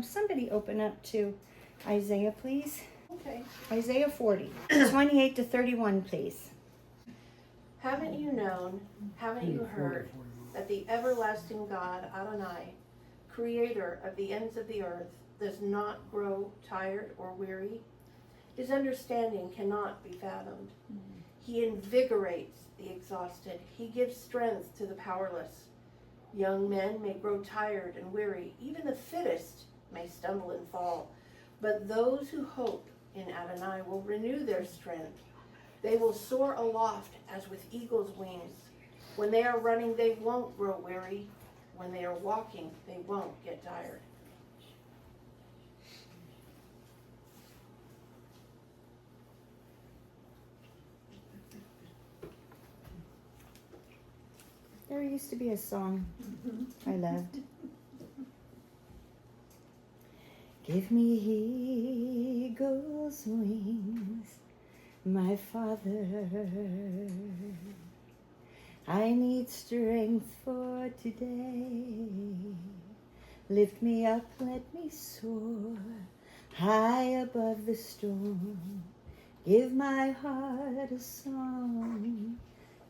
Somebody open up to Isaiah, please. Okay. Isaiah 40, 28 to 31, please. Haven't you known, haven't you heard, that the everlasting God, Adonai, creator of the ends of the earth, does not grow tired or weary? His understanding cannot be fathomed. He invigorates the exhausted. He gives strength to the powerless. Young men may grow tired and weary. Even the fittest may stumble and fall. But those who hope in Adonai will renew their strength. They will soar aloft as with eagle's wings. When they are running, they won't grow weary. When they are walking, they won't get tired. There used to be a song I loved. Give me eagle's wings, my Father. I need strength for today. Lift me up, let me soar high above the storm. Give my heart a song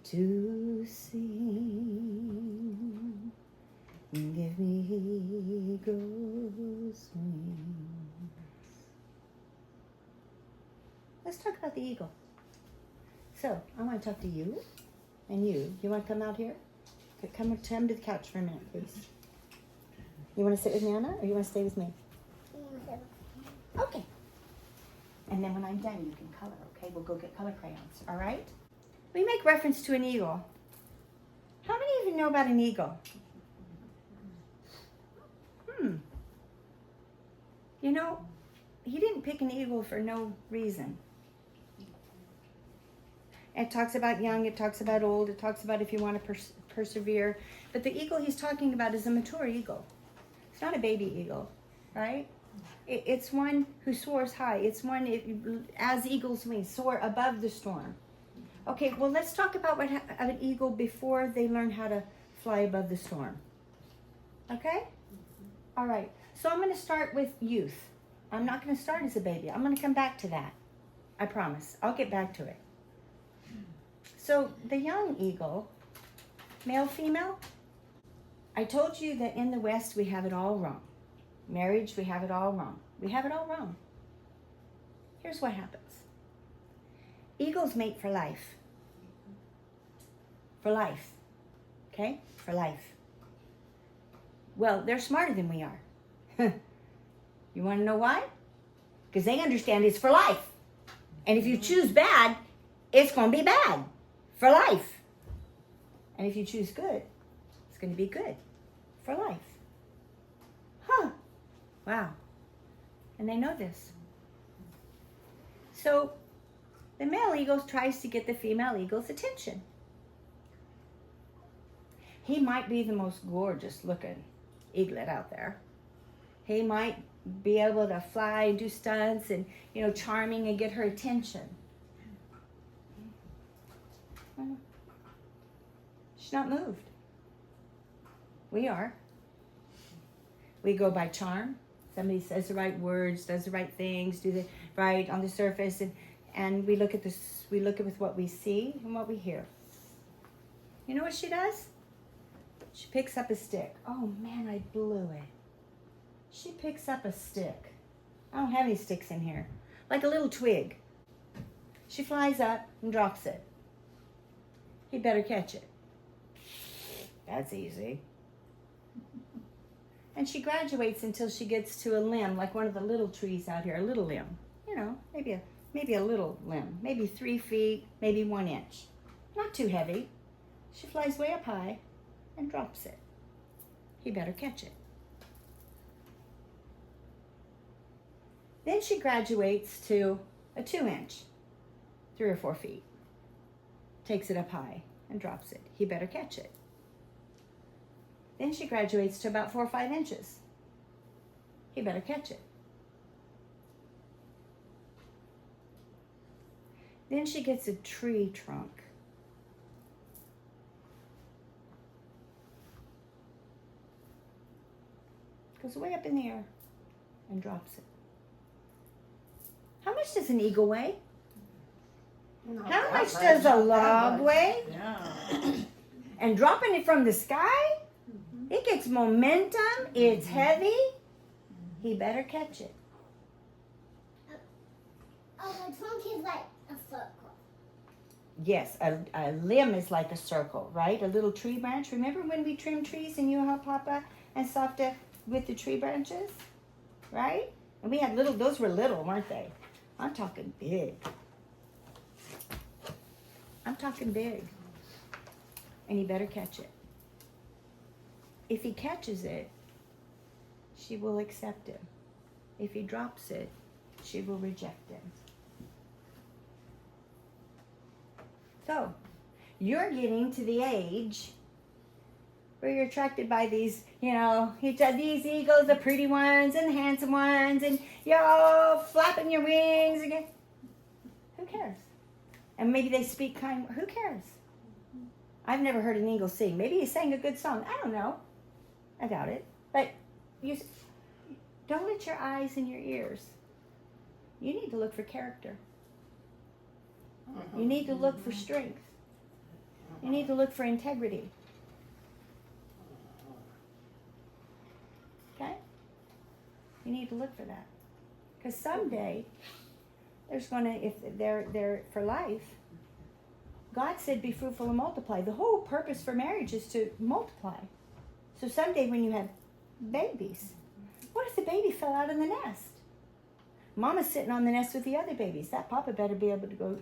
to sing. Give me eagle's wings. Let's talk about the eagle. So, I want to talk to you and you. You want to come out here? Okay, come to the couch for a minute, please. You want to sit with Nana or you want to stay with me? Okay. And then when I'm done, you can color, okay? We'll go get color crayons, all right? We make reference to an eagle. How many of you know about an eagle? You know, he didn't pick an eagle for no reason. It talks about young, it talks about old, it talks about if you want to persevere. But the eagle he's talking about is a mature eagle. It's not a baby eagle, right? It's one who soars high. It's one, as eagle's wings, soar above the storm. Okay, well, let's talk about an eagle before they learn how to fly above the storm. Okay? All right. So I'm going to start with youth. I'm not going to start as a baby. I'm going to come back to that. I promise. I'll get back to it. So the young eagle, male, female, I told you that in the West we have it all wrong. Marriage, we have it all wrong. We have it all wrong. Here's what happens. Eagles mate for life. For life. Okay? For life. Well, they're smarter than we are. You want to know why? Because they understand it's for life. And if you choose bad, it's going to be bad. For life. And if you choose good, it's going to be good. For life. Huh. Wow. And they know this. So, the male eagle tries to get the female eagle's attention. He might be the most gorgeous looking eaglet out there. He might be able to fly and do stunts and, charming and get her attention. She's not moved. We are. We go by charm. Somebody says the right words, does the right things, do the right on the surface, and we look at this. We look at with what we see and what we hear. You know what she does? She picks up a stick. Oh man, I blew it. She picks up a stick. I don't have any sticks in here. Like a little twig. She flies up and drops it. He better catch it. That's easy. And she graduates until she gets to a limb, like one of the little trees out here, a little limb. Maybe a little limb. Maybe 3 feet, maybe 1 inch. Not too heavy. She flies way up high and drops it. He better catch it. Then she graduates to a 2 inch, 3 or 4 feet. Takes it up high and drops it. He better catch it. Then she graduates to about 4 or 5 inches. He better catch it. Then she gets a tree trunk. Goes way up in the air. and drops it. How much does an eagle weigh? Not How that much does a not that log much. weigh? Yeah. And dropping it from the sky, it gets momentum, it's heavy. He better catch it. Oh, the trunk is like a circle. Yes, a limb is like a circle, right? A little tree branch. Remember when we trimmed trees and you helped Papa and Softa with the tree branches? Right? And we had little, those were little, weren't they? I'm talking big. I'm talking big. And he better catch it. If he catches it, she will accept him. If he drops it, she will reject him. So, you're getting to the age where you're attracted by these, you know, these eagles, the pretty ones and the handsome ones, and you're all flapping your wings again. Who cares? And maybe they speak kind. Who cares? I've never heard an eagle sing. Maybe he sang a good song. I don't know. I doubt it. But you don't let your eyes and your ears. You need to look for character. You need to look for strength. You need to look for integrity. Okay? You need to look for that. Because someday, there's going to, if they're for life, God said be fruitful and multiply. The whole purpose for marriage is to multiply. So someday when you have babies, what if the baby fell out of the nest? Mama's sitting on the nest with the other babies. That papa better be able to go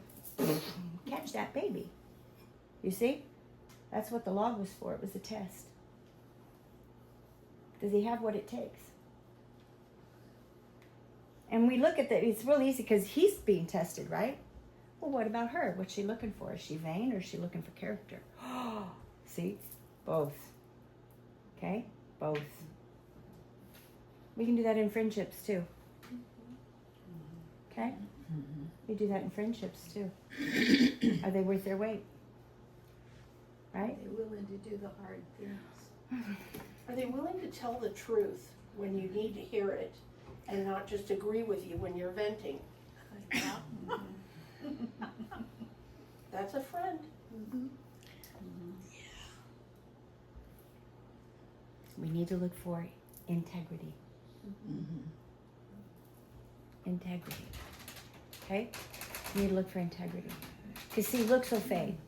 catch that baby. You see? That's what the log was for. It was a test. Does he have what it takes? And we look at that. It's real easy because he's being tested, right? Well, what about her? What's she looking for? Is she vain or is she looking for character? See? Both. Okay? Both. We can do that in friendships too. Okay? We do that in friendships too. Are they worth their weight? Right? Are they willing to do the hard things? Are they willing to tell the truth when you need to hear it and not just agree with you when you're venting? That's a friend. We need to look for integrity. Integrity. Okay? You need to look for integrity. Because see, looks will fade.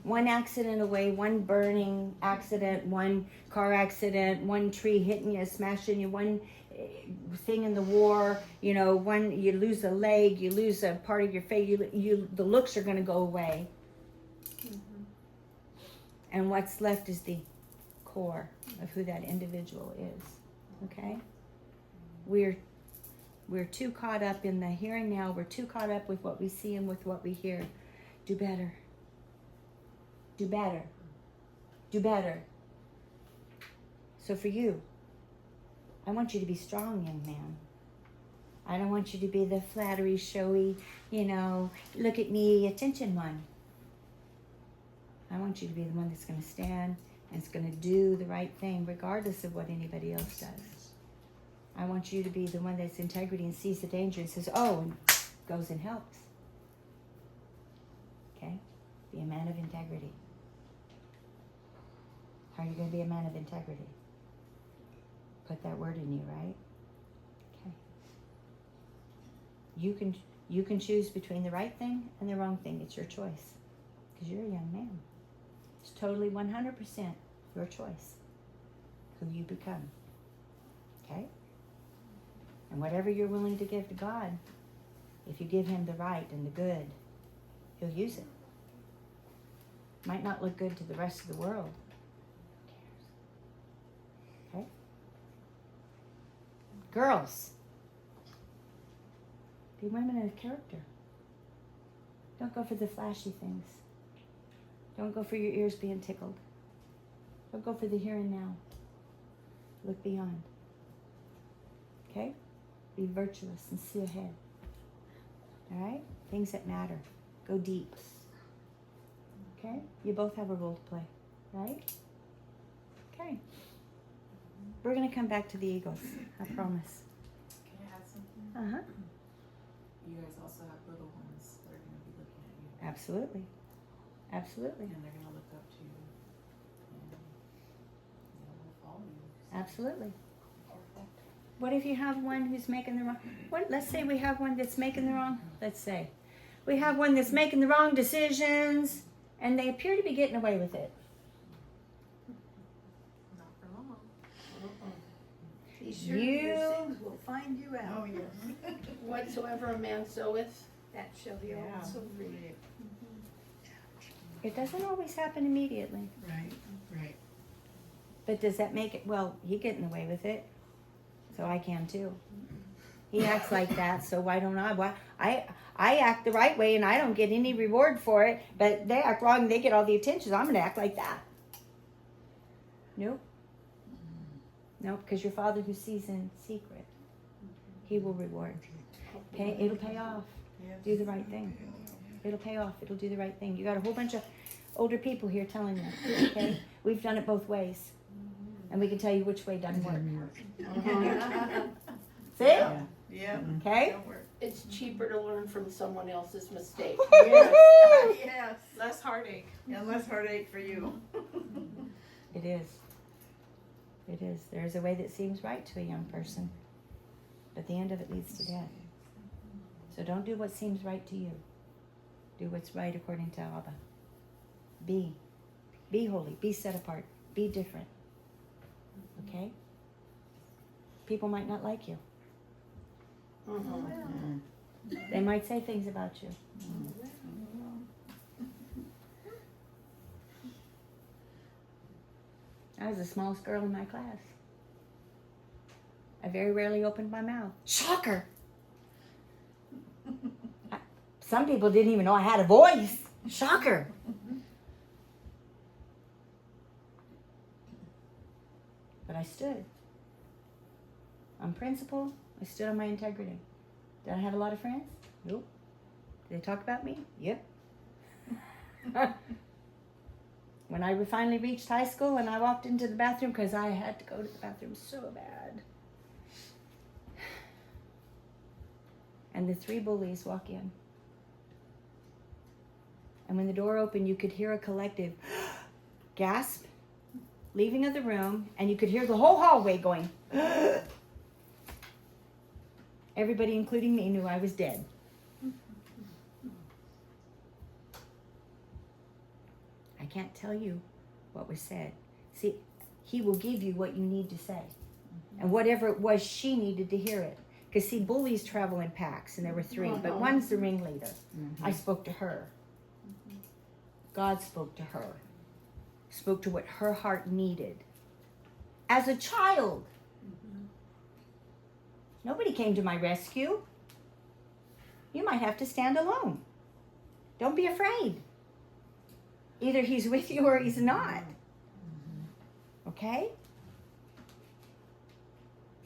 One accident away, one burning accident, one car accident, one tree hitting you, smashing you, one thing in the war, you know, one, you lose a leg, you lose a part of your face, the looks are going to go away. And what's left is the core of who that individual is. Okay? We're too caught up in the here and now. We're too caught up with what we see and with what we hear. Do better. Do better. Do better. So for you, I want you to be strong, young man. I don't want you to be the flattery, showy, you know, look at me, attention one. I want you to be the one that's going to stand and is going to do the right thing regardless of what anybody else does. I want you to be the one that's integrity and sees the danger and says, oh, and goes and helps. Okay? Be a man of integrity. How are you going to be a man of integrity? Put that word in you, right? Okay. You can choose between the right thing and the wrong thing. It's your choice. Because you're a young man. It's totally 100% your choice. Who you become. Okay? And whatever you're willing to give to God, if you give him the right and the good, he'll use it. Might not look good to the rest of the world. Who cares? Okay? Girls, be women of character. Don't go for the flashy things. Don't go for your ears being tickled. Don't go for the here and now. Look beyond. Okay? Be virtuous and see ahead. All right? Things that matter. Go deep. Okay? You both have a role to play. Right? Okay. We're going to come back to the eagles. I promise. Uh-huh. You guys also have little ones that are going to be looking at you. Absolutely. Absolutely. And they're going to look up to you. And will follow you. Absolutely. What if you have one who's making the wrong? Let's say we have one that's making the wrong. Let's say we have one that's making the wrong decisions, and they appear to be getting away with it. Not for long. Be sure You- your sins will find you out. Oh, yes. Whatsoever a man soweth, That shall be Yeah. also reap. It doesn't always happen immediately, Right, right. but does that make it? Well, he getting away with it, so I can too. He acts like that, so why don't I? Why I act the right way and I don't get any reward for it, but they act wrong and they get all the attention. So I'm gonna act like that. Nope. Nope, because your Father who sees in secret, He will reward. It'll pay off. Yes. Do the right thing. It'll pay off. It'll do the right thing. You got a whole bunch of older people here telling you. Okay, we've done it both ways, and we can tell you which way doesn't work. See? Yeah. Yeah. Okay. Don't work. it's cheaper to learn from someone else's mistake. Yes. Yes. Less heartache. And less heartache for you. It is. It is. There is a way that seems right to a young person, but the end of it leads to death. So don't do what seems right to you. Do what's right according to Abba. Be holy. Be set apart. Be different. Okay? People might not like you. Mhm. They might say things about you. I was the smallest girl in my class. I very rarely opened my mouth. Shocker! Some people didn't even know I had a voice. Shocker! But I stood. On principle, I stood on my integrity. Did I have a lot of friends? Nope. Did they talk about me? Yep. When I finally reached high school and I walked into the bathroom because I had to go to the bathroom so bad. And the 3 bullies walk in. And when the door opened, you could hear a collective gasp, leaving of the room, and you could hear the whole hallway going. Everybody, including me, knew I was dead. I can't tell you what was said. See, He will give you what you need to say. And whatever it was, she needed to hear it. Because, see, bullies travel in packs, and there were 3, but one's the ringleader. I spoke to her. God spoke to her. Spoke to what her heart needed. As a child. Nobody came to my rescue. You might have to stand alone. Don't be afraid. Either He's with you or He's not. Okay?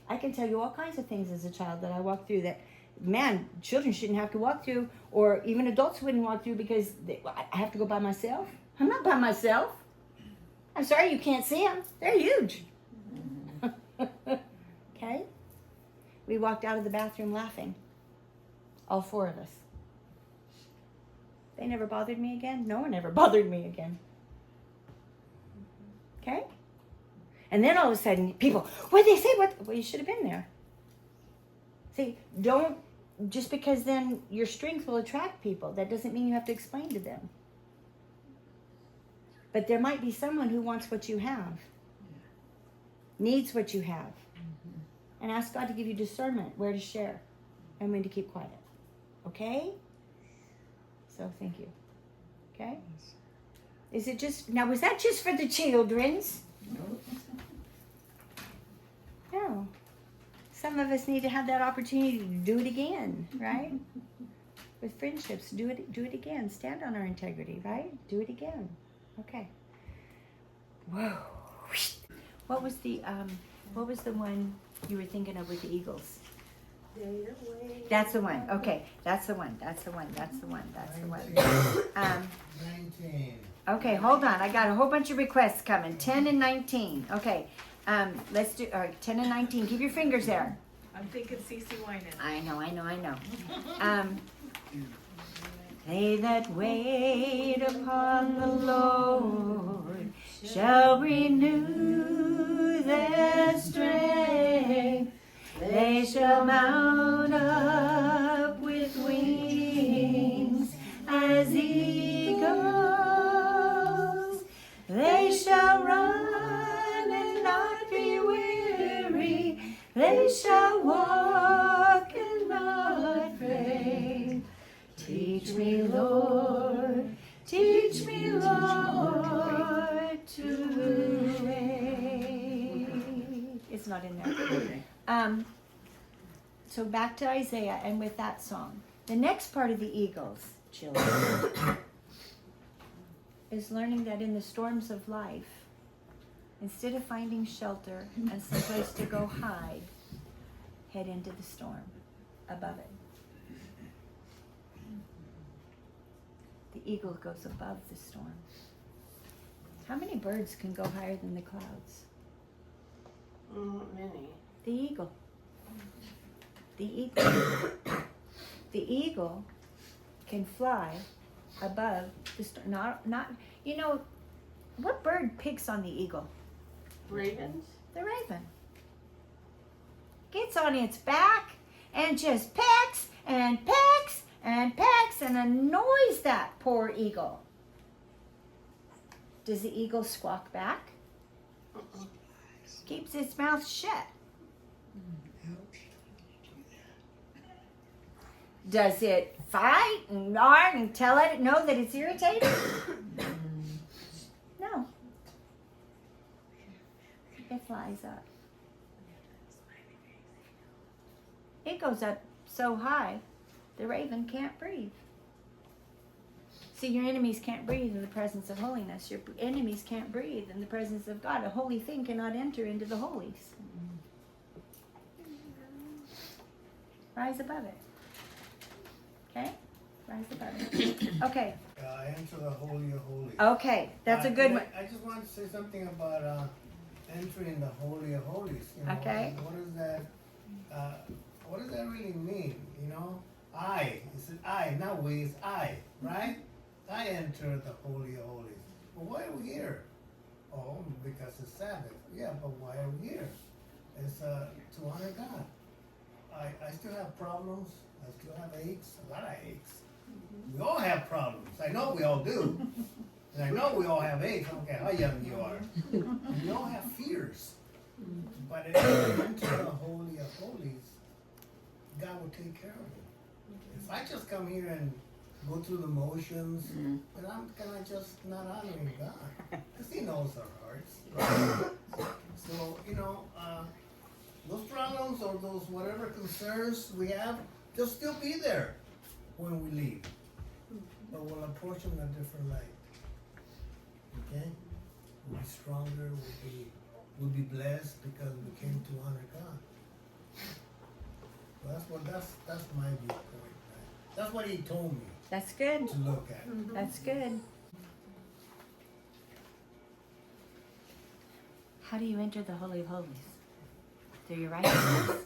I can tell you all kinds of things as a child that I walked through that, man, children shouldn't have to walk through, or even adults wouldn't walk through because I have to go by myself. I'm not by myself. I'm sorry you can't see them. They're huge. Okay? We walked out of the bathroom laughing. All 4 of us. They never bothered me again. No one ever bothered me again. Okay? And then all of a sudden, people, what'd they say? Well, you should have been there. See, don't, just because then your strength will attract people, that doesn't mean you have to explain to them. But there might be someone who wants what you have, needs what you have. And ask God to give you discernment where to share and when to keep quiet. Okay? So thank you. Okay? Is it just, now was that just for the children's? No. Some of us need to have that opportunity to do it again, right? With friendships, do it again. Stand on our integrity, right? Do it again. Okay. Whoa. What was the one you were thinking of with the eagles? That's the one. Okay, that's the one. That's the one. 19. Okay, hold on. I got a whole bunch of requests coming. 10 and 19. Okay, let's do 10 and 19. Keep your fingers there. I'm thinking CeCe Winans. I know. They that wait upon the Lord shall renew their strength. They shall mount up with wings as eagles. They shall run and not be weary. They shall walk and not faint. Teach me, Lord, to wait. It's not in there. So back to Isaiah and with that song. The next part of the Eagles, children, is learning that in the storms of life, instead of finding shelter and someplace to go hide, head into the storm above it. The eagle goes above the storm. How many birds can go higher than the clouds? Many. The eagle. The eagle. The eagle can fly above the storm. Not. You know, what bird picks on the eagle? Ravens? The raven. Gets on its back and just pecks and pecks and pecks and annoys that poor eagle. Does the eagle squawk back? Keeps its mouth shut. Does it fight and yarn and let it know that it's irritated? No. It flies up. It goes up so high, the raven can't breathe. See, your enemies can't breathe in the presence of holiness. Your enemies can't breathe in the presence of God. A holy thing cannot enter into the holies. Rise above it. Okay? Rise above it. Okay. Enter the Holy of Holies. Okay, that's a good one. I just want to say something about entering the Holy of Holies. You know, Okay. What is that? What does that really mean? You know, it's an I, not we, it's I, right? I enter the Holy of Holies. Well, why are we here? Oh, because it's Sabbath. Yeah, but why are we here? It's to honor God. I still have problems. I still have aches, a lot of aches. We all have problems. I know we all do. And I know we all have aches. I don't care how young you are. And we all have fears. But if you enter the Holy of Holies, God will take care of it. If I just come here and go through the motions, then I'm kind of just not honoring God. Because He knows our hearts. Right? So, you know, those problems or those whatever concerns we have, they'll still be there when we leave. But we'll approach them in a different light. Okay? We'll be stronger, we'll be blessed because we came to honor God. So that's my viewpoint. Right? That's what He told me That's good. to look at. That's good. How do you enter the Holy of Holies? Through your righteousness,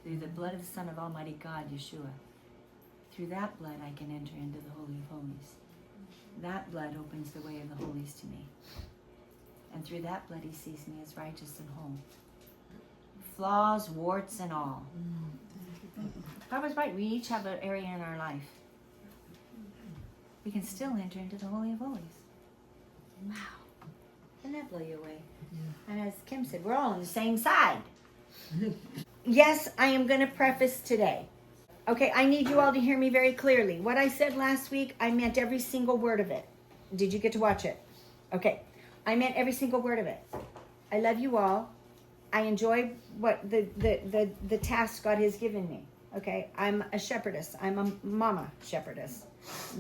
through the blood of the Son of Almighty God, Yeshua. Through that blood I can enter into the Holy of Holies. That blood opens the way of the holies to me. And through that blood He sees me as righteous and whole. Flaws, warts, and all. Papa's right, we each have an area in our life. We can still enter into the Holy of Holies. Wow. Doesn't that blow you away? And as Kim said, we're all on the same side. Yes, I am going to preface today. Okay, I need you all to hear me very clearly. What I said last week, I meant every single word of it. Did you get to watch it? Okay, I meant every single word of it. I love you all. I enjoy what the task God has given me. Okay, I'm a shepherdess. I'm a mama shepherdess.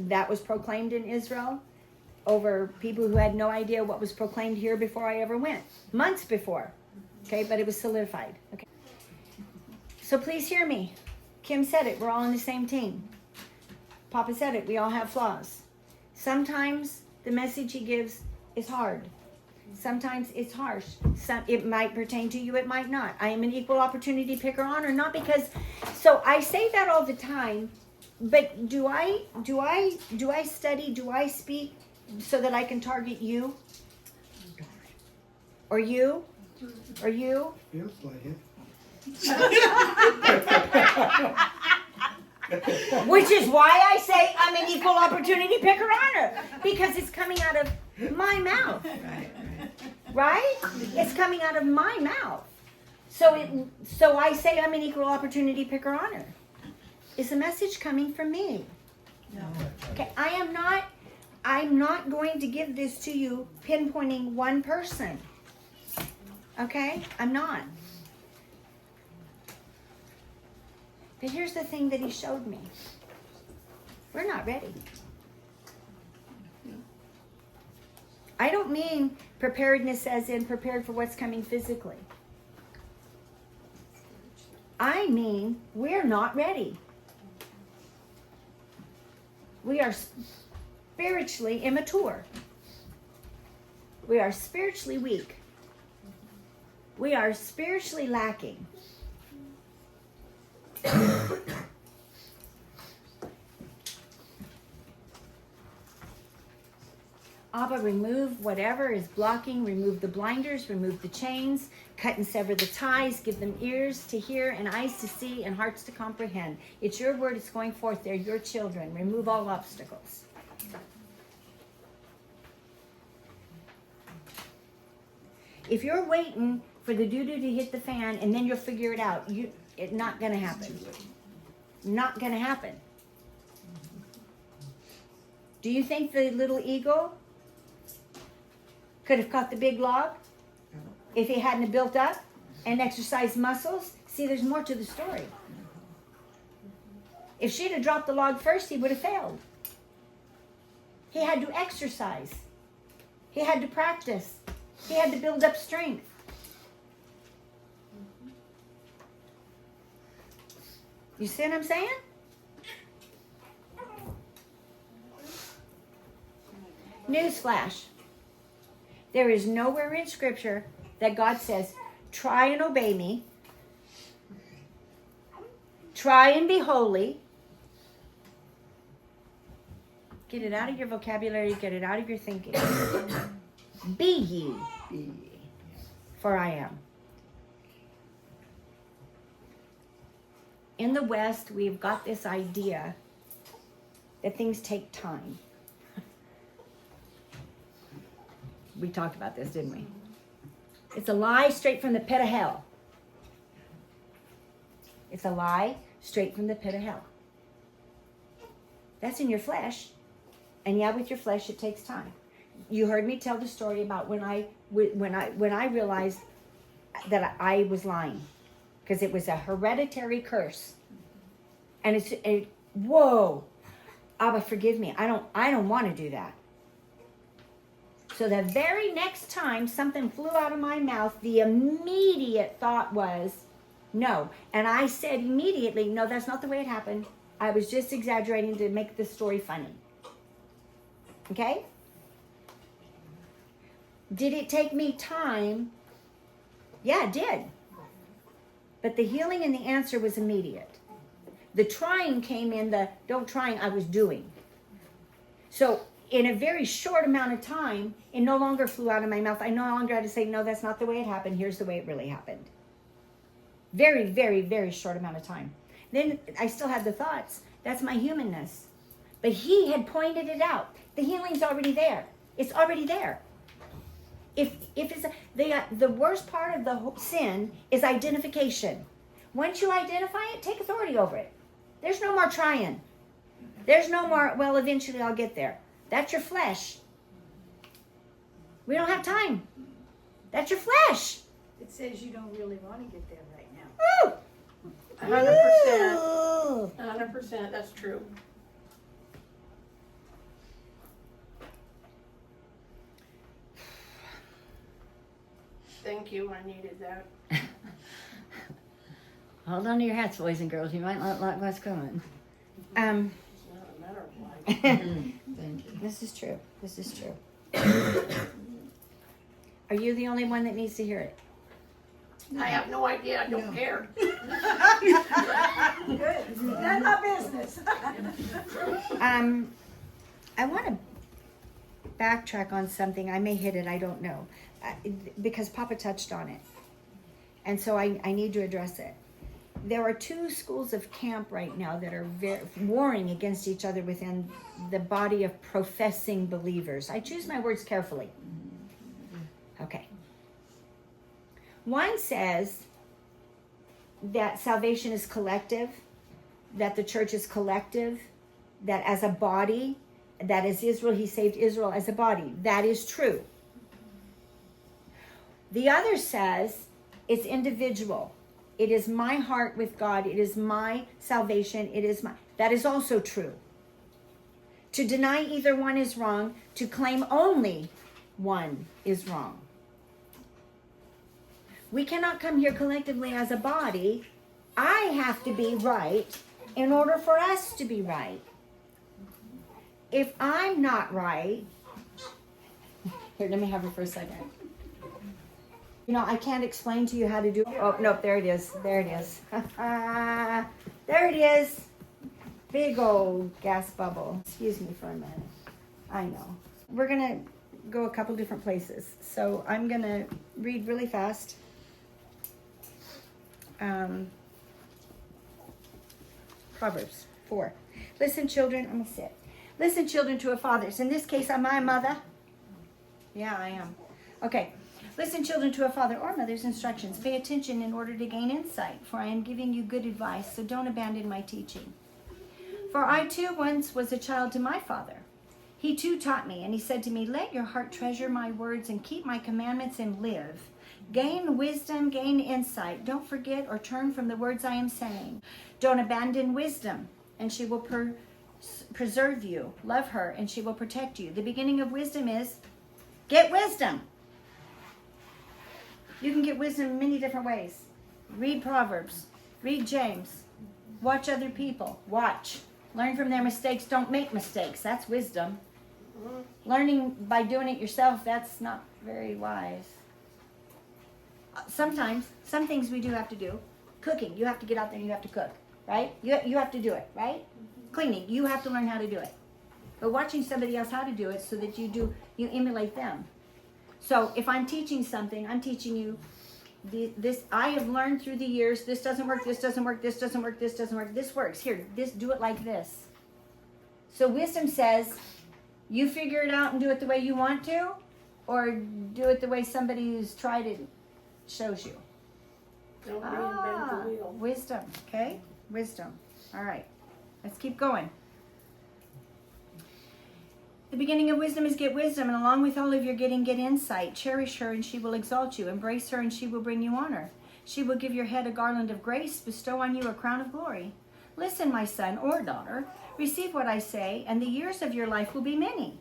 That was proclaimed in Israel over people who had no idea what was proclaimed here before I ever went. Months before. Okay, but it was solidified. Okay. So please hear me. Kim said it. We're all on the same team. Papa said it. We all have flaws. Sometimes the message he gives is hard. Sometimes it's harsh. It might pertain to you, it might not. I am an equal opportunity picker honor, not because, so I say that all the time, but do I study, do I speak so that I can target you? Or you? Or you? Feels like it. Which is why I say I'm an equal opportunity picker honor. Because it's coming out of my mouth. Right? It's coming out of my mouth. So I say I'm an equal opportunity picker honor. Is the message coming from me? No. Okay, I'm not going to give this to you pinpointing one person. Okay? I'm not. But here's the thing that he showed me. We're not ready. I don't mean preparedness as in prepared for what's coming physically. I mean we're not ready. We are spiritually immature. We are spiritually weak. We are spiritually lacking. Abba, remove whatever is blocking, remove the blinders, remove the chains, cut and sever the ties, give them ears to hear and eyes to see and hearts to comprehend. It's your word, it's going forth. They're your children. Remove all obstacles. If you're waiting for the doo-doo to hit the fan and then you'll figure it out, it's not going to happen. Not going to happen. Do you think the little eagle could have caught the big log if he hadn't built up and exercised muscles? See, there's more to the story. If she'd have dropped the log first, he would have failed. He had to exercise. He had to practice. He had to build up strength. You see what I'm saying? Newsflash. There is nowhere in Scripture that God says, try and obey me. Try and be holy. Get it out of your vocabulary. Get it out of your thinking. Be ye, for I am. In the West, we've got this idea that things take time. We talked about this, didn't we? It's a lie straight from the pit of hell. It's a lie straight from the pit of hell. That's in your flesh. And yeah, with your flesh, it takes time. You heard me tell the story about when I realized that I was lying, because it was a hereditary curse. And whoa, Abba, forgive me. I don't want to do that. So the very next time something flew out of my mouth, the immediate thought was, no. And I said immediately, no, that's not the way it happened. I was just exaggerating to make the story funny. Okay? Did it take me time? Yeah, it did. But the healing and the answer was immediate. The trying came in the don't trying I was doing. So in a very short amount of time, it no longer flew out of my mouth. I no longer had to say, no, that's not the way it happened. Here's the way it really happened. Very, very, very short amount of time. Then I still had the thoughts. That's my humanness. But he had pointed it out. The healing's already there. It's already there. If it's the worst part of the sin is identification. Once you identify it, take authority over it. There's no more trying. There's no more, well, eventually I'll get there. That's your flesh. We don't have time. That's your flesh. It says you don't really want to get there right now. Woo! 100%. 100%. That's true. Thank you. I needed that. Hold on to your hats, boys and girls. You might not like what's coming. It's not a matter of life. Thank you. This is true. This is true. Are you the only one that needs to hear it? I have no idea, I don't care. Good. None of my business. I want to backtrack on something. I may hit it, I don't know. Because Papa touched on it. And so I need to address it. There are two schools of camp right now that are warring against each other within the body of professing believers. I choose my words carefully. Okay. One says that salvation is collective, that the church is collective, that as a body, that as Israel, he saved Israel as a body. That is true. The other says it's individual. It is my heart with God. It is my salvation. That is also true. To deny either one is wrong. To claim only one is wrong. We cannot come here collectively as a body. I have to be right in order for us to be right. If I'm not right, here, let me have it for a second. You know, I can't explain to you how to do. Oh, no, there it is. There it is. There it is. Big old gas bubble. Excuse me for a minute. I know. We're going to go a couple different places. So I'm going to read really fast. Proverbs 4. Listen, children. I'm going to sit. Listen, children, to a father. So in this case, am I a mother? Yeah, I am. Okay. Listen, children, to a father or mother's instructions. Pay attention in order to gain insight, for I am giving you good advice, so don't abandon my teaching. For I too once was a child to my father. He too taught me, and he said to me, let your heart treasure my words and keep my commandments and live. Gain wisdom, gain insight. Don't forget or turn from the words I am saying. Don't abandon wisdom, and she will preserve you. Love her, and she will protect you. The beginning of wisdom is get wisdom. You can get wisdom in many different ways. Read Proverbs. Read James. Watch other people. Watch. Learn from their mistakes. Don't make mistakes. That's wisdom. Learning by doing it yourself, that's not very wise. Sometimes, some things we do have to do. Cooking. You have to get out there and you have to cook. Right? You have to do it. Right? Cleaning. You have to learn how to do it. But watching somebody else how to do it so that you emulate them. So if I'm teaching something, I'm teaching you this. I have learned through the years. This doesn't work. This doesn't work. This doesn't work. This doesn't work. This works. Here, do it like this. So wisdom says, you figure it out and do it the way you want to, or do it the way somebody who's tried it shows you. Don't reinvent the wheel. Wisdom. Okay, wisdom. All right, let's keep going. The beginning of wisdom is get wisdom, and along with all of your getting, get insight. Cherish her, and she will exalt you. Embrace her, and she will bring you honor. She will give your head a garland of grace, bestow on you a crown of glory. Listen, my son or daughter, receive what I say, and the years of your life will be many.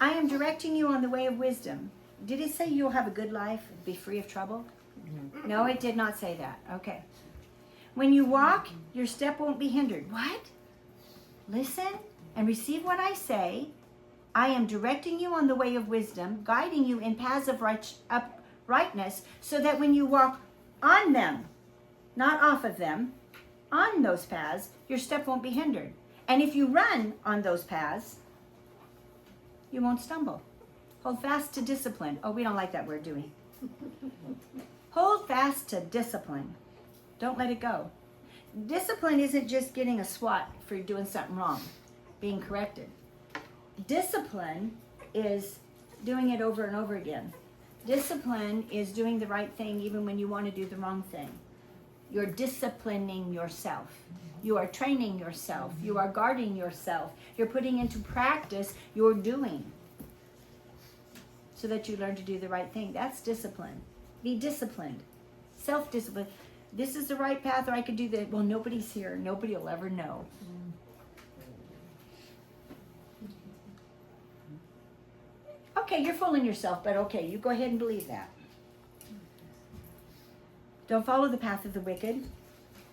I am directing you on the way of wisdom. Did it say you'll have a good life, be free of trouble? No, it did not say that. Okay. When you walk, your step won't be hindered. What? Listen and receive what I say. I am directing you on the way of wisdom, guiding you in paths of uprightness, so that when you walk on them, not off of them, on those paths, your step won't be hindered. And if you run on those paths, you won't stumble. Hold fast to discipline. Oh, we don't like that word, do we? Hold fast to discipline. Don't let it go. Discipline isn't just getting a swat for doing something wrong, being corrected. Discipline is doing it over and over again. Discipline is doing the right thing even when you want to do the wrong thing. You're disciplining yourself. You are training yourself. You are guarding yourself. You're putting into practice your doing so that you learn to do the right thing. That's discipline. Be disciplined. Self-discipline. This is the right path, or I could do that. Well, nobody's here. Nobody will ever know. Okay, you're fooling yourself, but okay, you go ahead and believe that. Don't follow the path of the wicked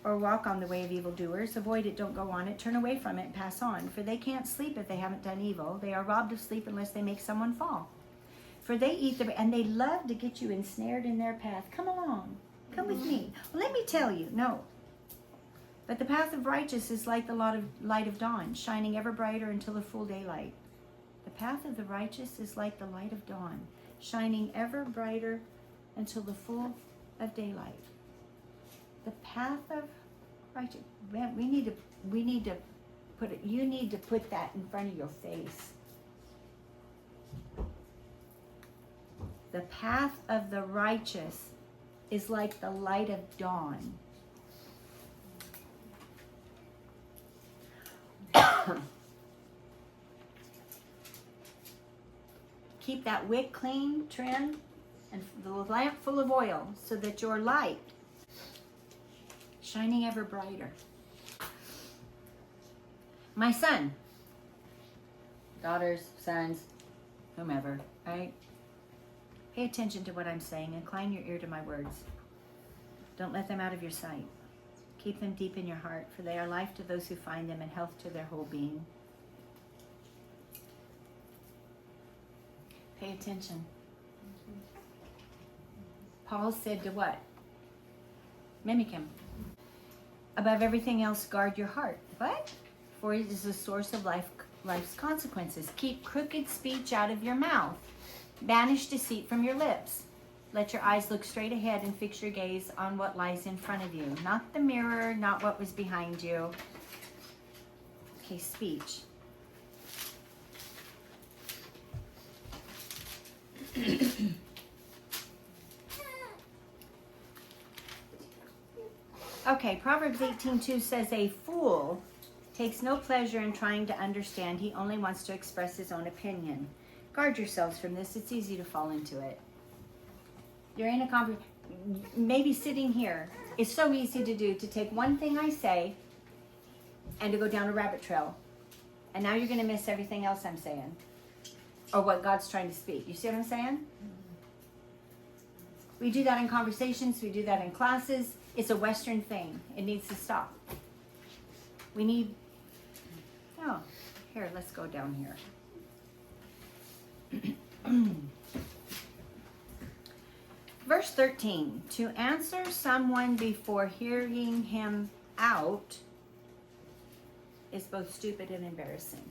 or walk on the way of evildoers. Avoid it, don't go on it. Turn away from it and pass on. For they can't sleep if they haven't done evil. They are robbed of sleep unless they make someone fall. For they eat the, and they love to get you ensnared in their path. Come along. Come with me. Well, let me tell you, no. But the path of righteous is like the light of dawn, shining ever brighter until the full daylight. The path of the righteous is like the light of dawn, shining ever brighter until the full of daylight. The path of righteous. We need to put it. You need to put that in front of your face. The path of the righteous is like the light of dawn. Keep that wick clean, trim, and the lamp full of oil, so that your light shining ever brighter. My son, daughters, sons, whomever, right? Pay attention to what I'm saying. Incline your ear to my words. Don't let them out of your sight. Keep them deep in your heart, for they are life to those who find them and health to their whole being. Pay attention. Paul said to what? Mimic him. Above everything else, guard your heart. What? For it is the source of life's consequences. Keep crooked speech out of your mouth. Banish deceit from your lips. Let your eyes look straight ahead and fix your gaze on what lies in front of you. Not the mirror, not what was behind you. Okay, speech. Okay, Proverbs 18:2 says, a fool takes no pleasure in trying to understand. He only wants to express his own opinion. Guard yourselves from this. It's easy to fall into it. You're in a conversation, maybe sitting here. It's so easy to do, to take one thing I say and to go down a rabbit trail. And now you're going to miss everything else I'm saying, or what God's trying to speak. You see what I'm saying? We do that in conversations. We do that in classes. It's a Western thing. It needs to stop. We need, oh, here, let's go down here. Verse 13, to answer someone before hearing him out is both stupid and embarrassing.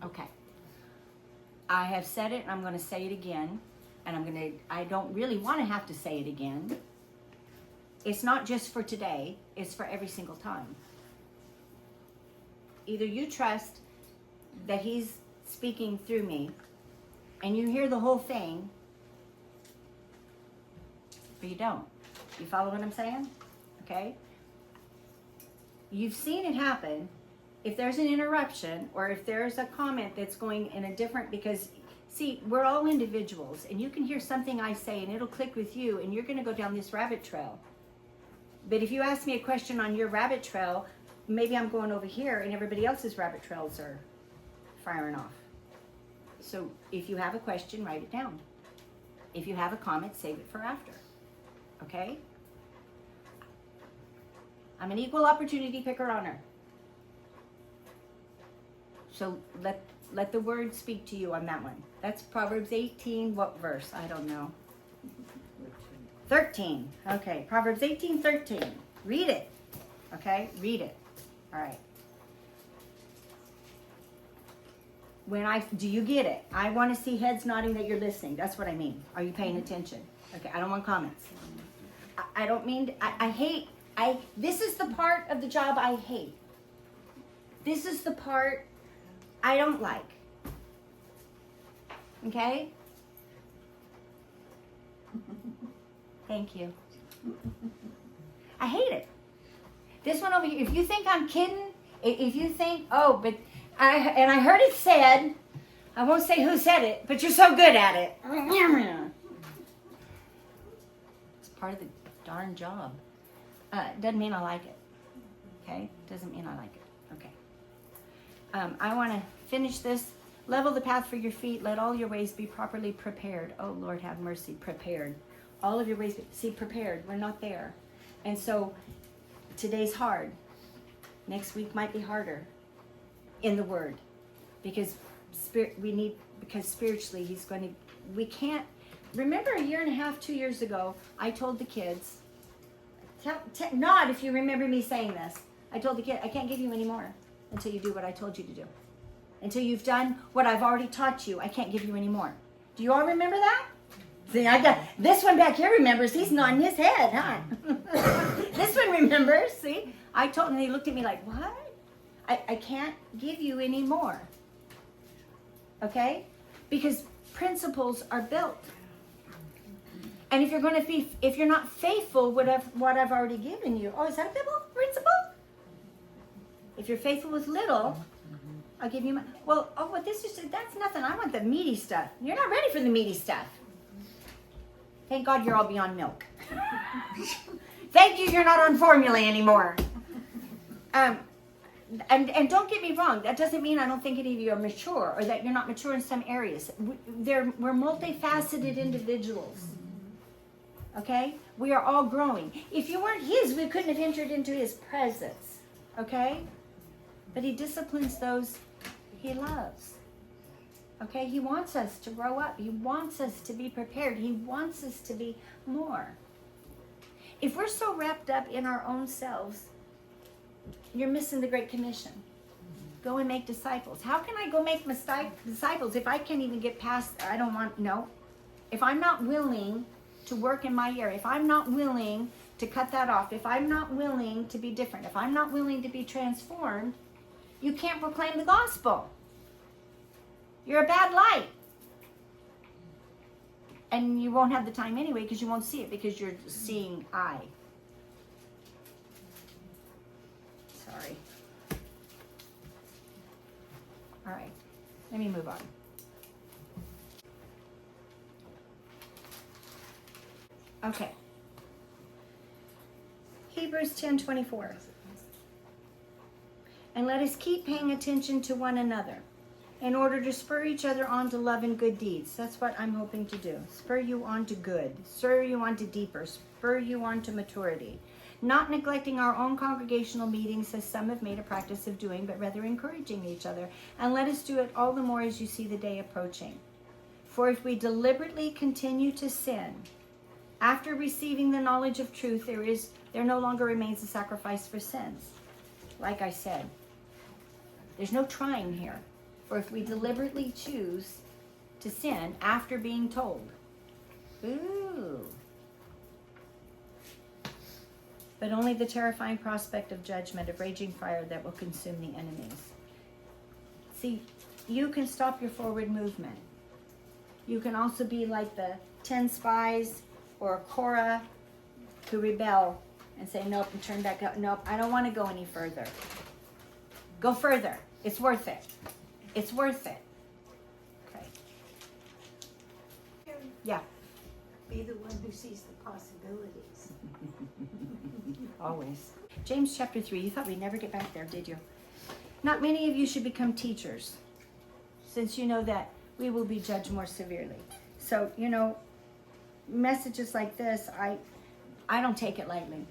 Okay. I have said it and I'm going to say it again. And I don't really want to have to say it again. It's not just for today, it's for every single time. Either you trust that he's speaking through me and you hear the whole thing, or you don't. You follow what I'm saying? Okay? You've seen it happen. If there's an interruption or if there's a comment that's going in a different, because see, we're all individuals and you can hear something I say and it'll click with you and you're going to go down this rabbit trail. But if you ask me a question on your rabbit trail, maybe I'm going over here and everybody else's rabbit trails are firing off. So if you have a question, write it down. If you have a comment, save it for after. Okay? I'm an equal opportunity picker honor. So let the word speak to you on that one. That's Proverbs 18, what verse? I don't know. 13. Okay, Proverbs 18:13. Read it. Okay, read it. All right. Do you get it? I want to see heads nodding that you're listening. That's what I mean. Are you paying attention? Okay, I don't want comments. I don't mean, I hate, this is the part of the job I hate. This is the part I don't like. Okay? Thank you. I hate it. This one over here, if you think I'm kidding, if you think, oh, but I heard it said, I won't say who said it, but you're so good at it. It's part of the darn job. Doesn't mean I like it. Okay? Doesn't mean I like it. Okay. I want to finish this. Level the path for your feet. Let all your ways be properly prepared. Oh, Lord, have mercy. Prepared. All of your ways. See, prepared. We're not there. And so today's hard. Next week might be harder in the Word. Because we need because spiritually we can't. Remember a year and a half, 2 years ago, I told the kids, nod if you remember me saying this. I told the kid, I can't give you any more until you do what I told you to do. Until you've done what I've already taught you, I can't give you any more. Do you all remember that? See, I got this one back here remembers. He's nodding his head, huh? This one remembers. See, I told him. They looked at me like, "What? I can't give you any more." Okay, because principles are built, and if you're not faithful with what I've already given you, oh, is that a biblical principle? If you're faithful with little, I'll give you my. Well, oh, what this is, that's nothing. I want the meaty stuff. You're not ready for the meaty stuff. Thank God you're all beyond milk. Thank you, you're not on formula anymore. And don't get me wrong, that doesn't mean I don't think any of you are mature or that you're not mature in some areas. We're multifaceted individuals. Okay? We are all growing. If you weren't his, we couldn't have entered into his presence. Okay? But he disciplines those he loves. Okay? He wants us to grow up. He wants us to be prepared. He wants us to be more. If we're so wrapped up in our own selves, you're missing the Great Commission. Go and make disciples. How can I go make disciples if I can't even get past, if I'm not willing to work in my area, if I'm not willing to cut that off, if I'm not willing to be different, if I'm not willing to be transformed, you can't proclaim the gospel. You're a bad light. And you won't have the time anyway because you won't see it because you're seeing eye. Sorry. All right. Let me move on. Okay. Hebrews 10:24. And let us keep paying attention to one another in order to spur each other on to love and good deeds. That's what I'm hoping to do. Spur you on to good. Spur you on to deeper. Spur you on to maturity. Not neglecting our own congregational meetings as some have made a practice of doing, but rather encouraging each other. And let us do it all the more as you see the day approaching. For if we deliberately continue to sin, after receiving the knowledge of truth, there no longer remains a sacrifice for sins. Like I said, there's no trying here. For if we deliberately choose to sin after being told, ooh, but only the terrifying prospect of judgment, of raging fire that will consume the enemies. See, you can stop your forward movement. You can also be like the 10 spies or Korah who rebel and say, nope, and turn back up. Nope, I don't want to go any further. Go further. It's worth it. It's worth it. Okay. Yeah. Be the one who sees the possibilities. Always. James chapter 3. You thought we'd never get back there, did you? Not many of you should become teachers, since you know that we will be judged more severely. So, messages like this, I don't take it lightly.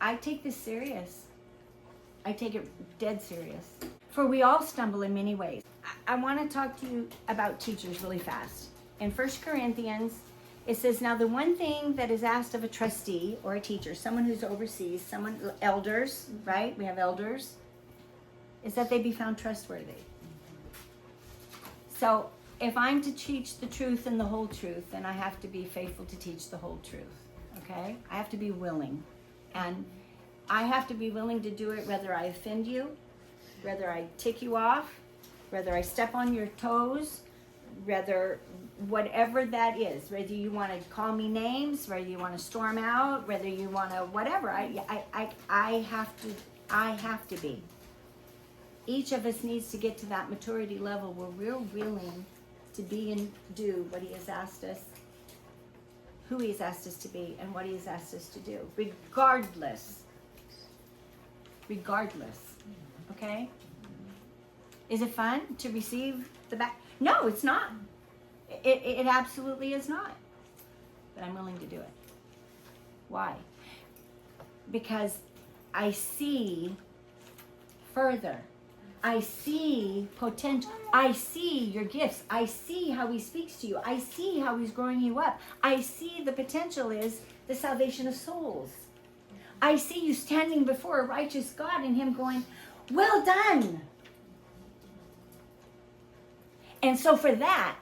I take this serious. I take it dead serious. For we all stumble in many ways. I want to talk to you about teachers really fast. In 1 Corinthians, it says, now the one thing that is asked of a trustee or a teacher, someone who's overseas, elders, right? We have elders, is that they be found trustworthy. So if I'm to teach the truth and the whole truth, then I have to be faithful to teach the whole truth, okay? I have to be willing. And I have to be willing to do it whether I offend you, whether I tick you off, whether I step on your toes, whether whatever that is, whether you want to call me names, whether you want to storm out, whether you want to whatever, I have to be. Each of us needs to get to that maturity level where we're willing to be and do what he has asked us, who he has asked us to be, and what he has asked us to do, regardless. Okay? Is it fun to receive the back? No, it's not. It absolutely is not. But I'm willing to do it. Why? Because I see further. I see potential. I see your gifts. I see how he speaks to you. I see how he's growing you up. I see the potential is the salvation of souls. I see you standing before a righteous God and him going, well done. And so for that,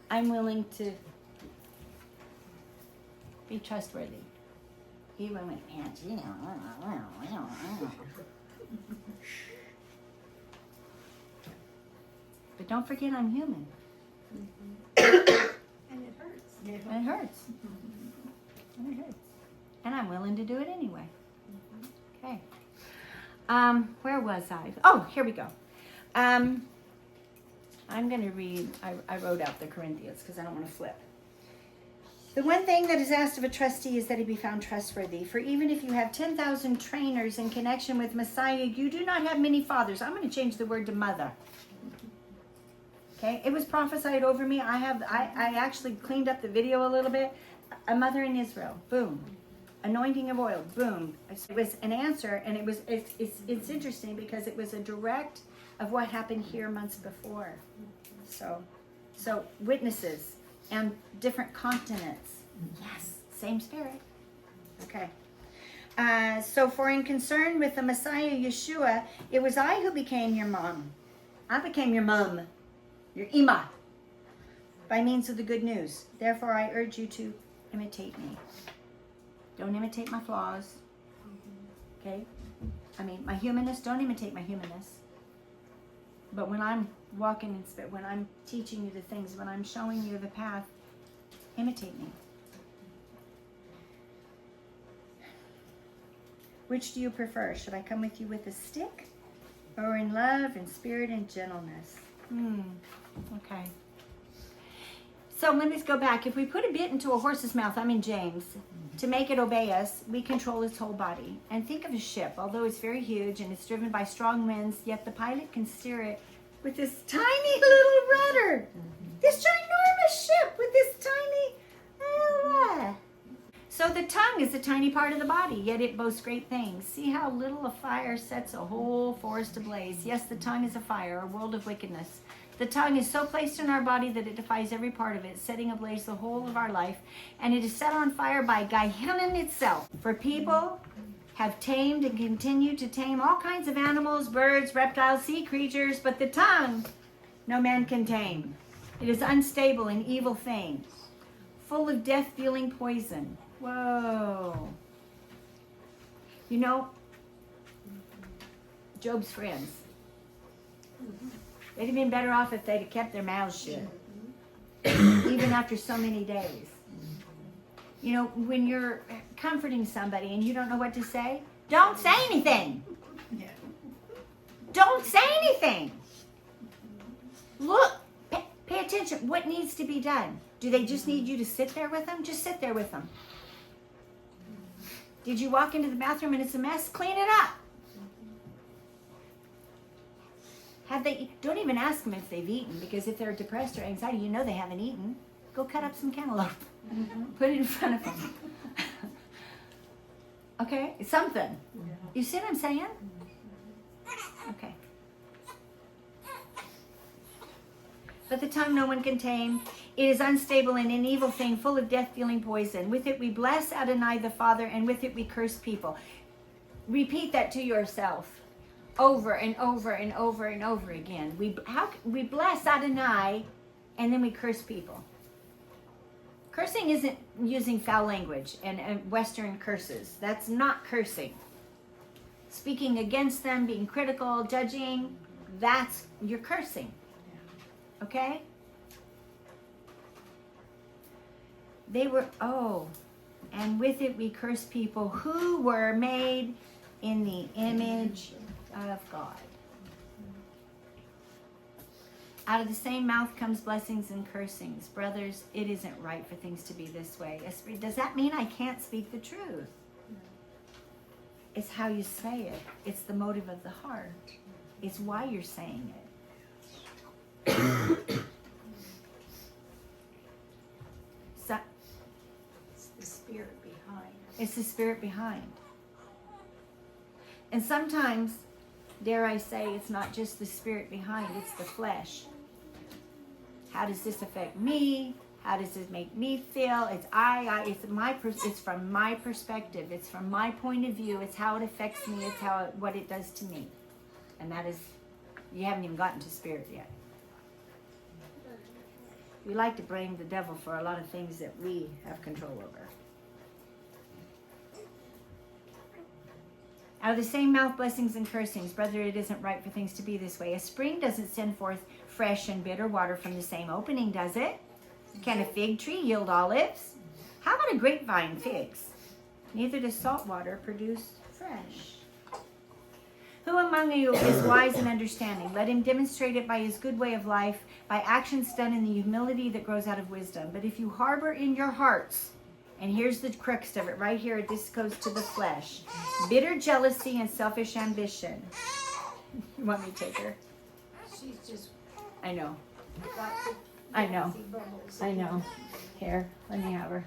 I'm willing to be trustworthy. Even when, but don't forget I'm human. And it hurts. And it hurts. And it hurts. And I'm willing to do it anyway. Okay. Where was I? Oh, here we go. I'm going to read, I wrote out the Corinthians because I don't want to flip. The one thing that is asked of a trustee is that he be found trustworthy. For even if you have 10,000 trainers in connection with Messiah, you do not have many fathers. I'm going to change the word to mother. Okay, it was prophesied over me. I actually cleaned up the video a little bit. A mother in Israel, boom. Anointing of oil, boom. It was an answer, and it's interesting because it was a direct of what happened here months before. So witnesses and different continents. Yes, same spirit. Okay. So for in concern with the Messiah Yeshua, it was I who became your mom. I became your mom, your ima, by means of the good news. Therefore, I urge you to imitate me. Don't imitate my flaws. Okay? I mean, my humanness, don't imitate my humanness. But when I'm walking in spirit, when I'm teaching you the things, when I'm showing you the path, imitate me. Which do you prefer? Should I come with you with a stick? Or in love and spirit and gentleness? Okay. So let me just go back. If we put a bit into a horse's mouth, I'm in James, to make it obey us, we control its whole body. And think of a ship. Although it's very huge and it's driven by strong winds, yet the pilot can steer it with this tiny little rudder. This ginormous ship with this tiny... So the tongue is a tiny part of the body, yet it boasts great things. See how little a fire sets a whole forest ablaze. Yes, the tongue is a fire, a world of wickedness. The tongue is so placed in our body that it defies every part of it, setting ablaze the whole of our life, and it is set on fire by Gehenna itself. For people have tamed and continue to tame all kinds of animals, birds, reptiles, sea creatures, but the tongue no man can tame. It is unstable, an evil thing, full of death-dealing poison. Whoa. You know, Job's friends, they'd have been better off if they'd have kept their mouths shut, even after so many days. You know, when you're comforting somebody and you don't know what to say, don't say anything. Yeah. Don't say anything. Look, pay attention. What needs to be done? Do they just need you to sit there with them? Just sit there with them. Did you walk into the bathroom and it's a mess? Clean it up. Don't even ask them if they've eaten, because if they're depressed or anxiety, you know they haven't eaten. Go cut up some cantaloupe. Put it in front of them. Okay? It's something. You see what I'm saying? Okay. But the tongue no one can tame. It is unstable and an evil thing, full of death-dealing poison. With it we bless Adonai the Father, and with it we curse people. Repeat that to yourself over and over and over and over again. We bless Adonai, and then we curse people. Cursing isn't using foul language and Western curses. That's not cursing. Speaking against them, being critical, judging, you're cursing. Okay? And with it we curse people who were made in the image of God. Out of the same mouth comes blessings and cursings. Brothers, it isn't right for things to be this way. Does that mean I can't speak the truth? It's how you say it. It's the motive of the heart. It's why you're saying it. So, It's the spirit behind. it's the spirit behind. And sometimes dare I say, it's not just the spirit behind, it's the flesh. How does this affect me? How does it make me feel? It's from my perspective. It's from my point of view. It's how it affects me. It's what it does to me. And that is, you haven't even gotten to spirit yet. We like to blame the devil for a lot of things that we have control over. Out of the same mouth, blessings and cursings. Brother, it isn't right for things to be this way. A spring doesn't send forth fresh and bitter water from the same opening, does it? Can a fig tree yield olives? How about a grapevine figs? Neither does salt water produce fresh. Who among you is wise and understanding? Let him demonstrate it by his good way of life, by actions done in the humility that grows out of wisdom. But if you harbor in your hearts, and here's the crux of it right here, this goes to the flesh, bitter jealousy and selfish ambition. You want me to take her? She's just I know. got the I know. fancy bubbles. I know. Here, let me have her.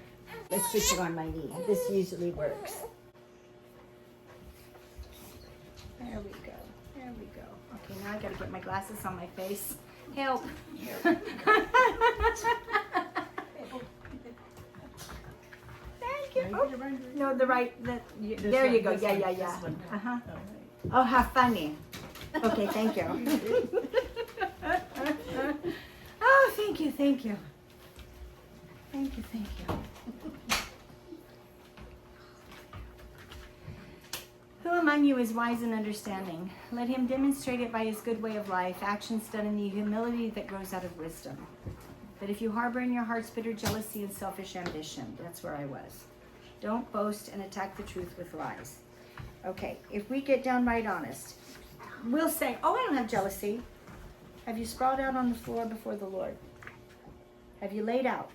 Let's put you on my knee. This usually works. There we go. There we go. Okay, now I gotta get my glasses on my face. Help. Thank you. Oh, no, there you go. Yeah. Uh-huh. Oh, how funny. Okay, thank you. Oh, thank you. Thank you. Who among you is wise and understanding? Let him demonstrate it by his good way of life, actions done in the humility that grows out of wisdom. But if you harbor in your hearts bitter jealousy and selfish ambition, that's where I was. Don't boast and attack the truth with lies. Okay, if we get downright honest, we'll say, oh, I don't have jealousy. Have you sprawled out on the floor before the Lord? Have you laid out?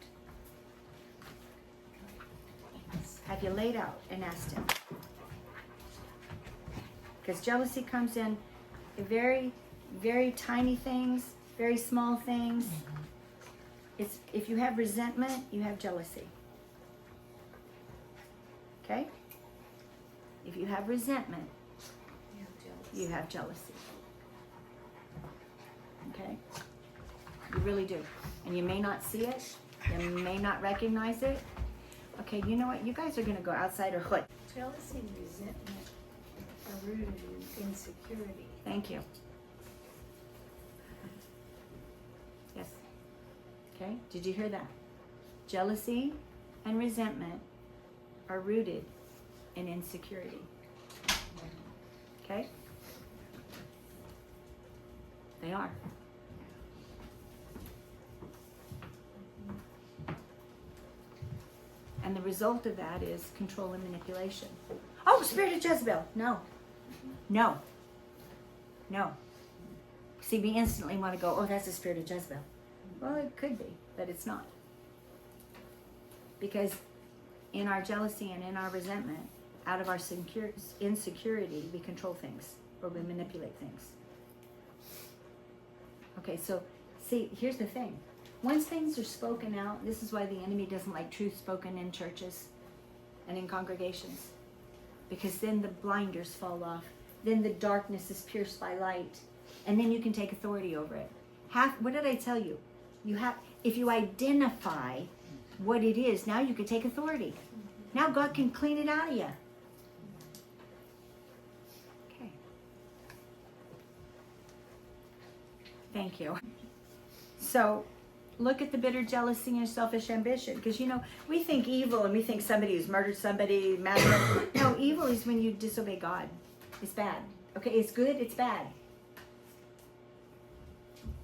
Have you laid out and asked him? Because jealousy comes in very, very tiny things, very small things. It's, if you have resentment, you have jealousy. Okay? If you have resentment, you have jealousy. Okay? You really do. And you may not see it. You may not recognize it. Okay, you know what? You guys are going to go outside or hood. Jealousy and resentment are rooted in insecurity. Thank you. Yes. Okay, did you hear that? Jealousy and resentment are rooted in insecurity. Okay? They are. And the result of that is control and manipulation. Oh, spirit of Jezebel. No. No. No. See, we instantly want to go, oh, that's the spirit of Jezebel. Well, it could be, but it's not. Because in our jealousy and in our resentment, out of our insecurity, we control things or we manipulate things. Okay, so see, here's the thing. Once things are spoken out, this is why the enemy doesn't like truth spoken in churches and in congregations. Because then the blinders fall off. Then the darkness is pierced by light. And then you can take authority over it. What did I tell you? If you identify what it is, now you can take authority. Now God can clean it out of you. Okay. Thank you. So, look at the bitter jealousy and selfish ambition. Because, we think evil and we think somebody who's murdered somebody, no, evil is when you disobey God. It's bad. Okay, it's good, it's bad.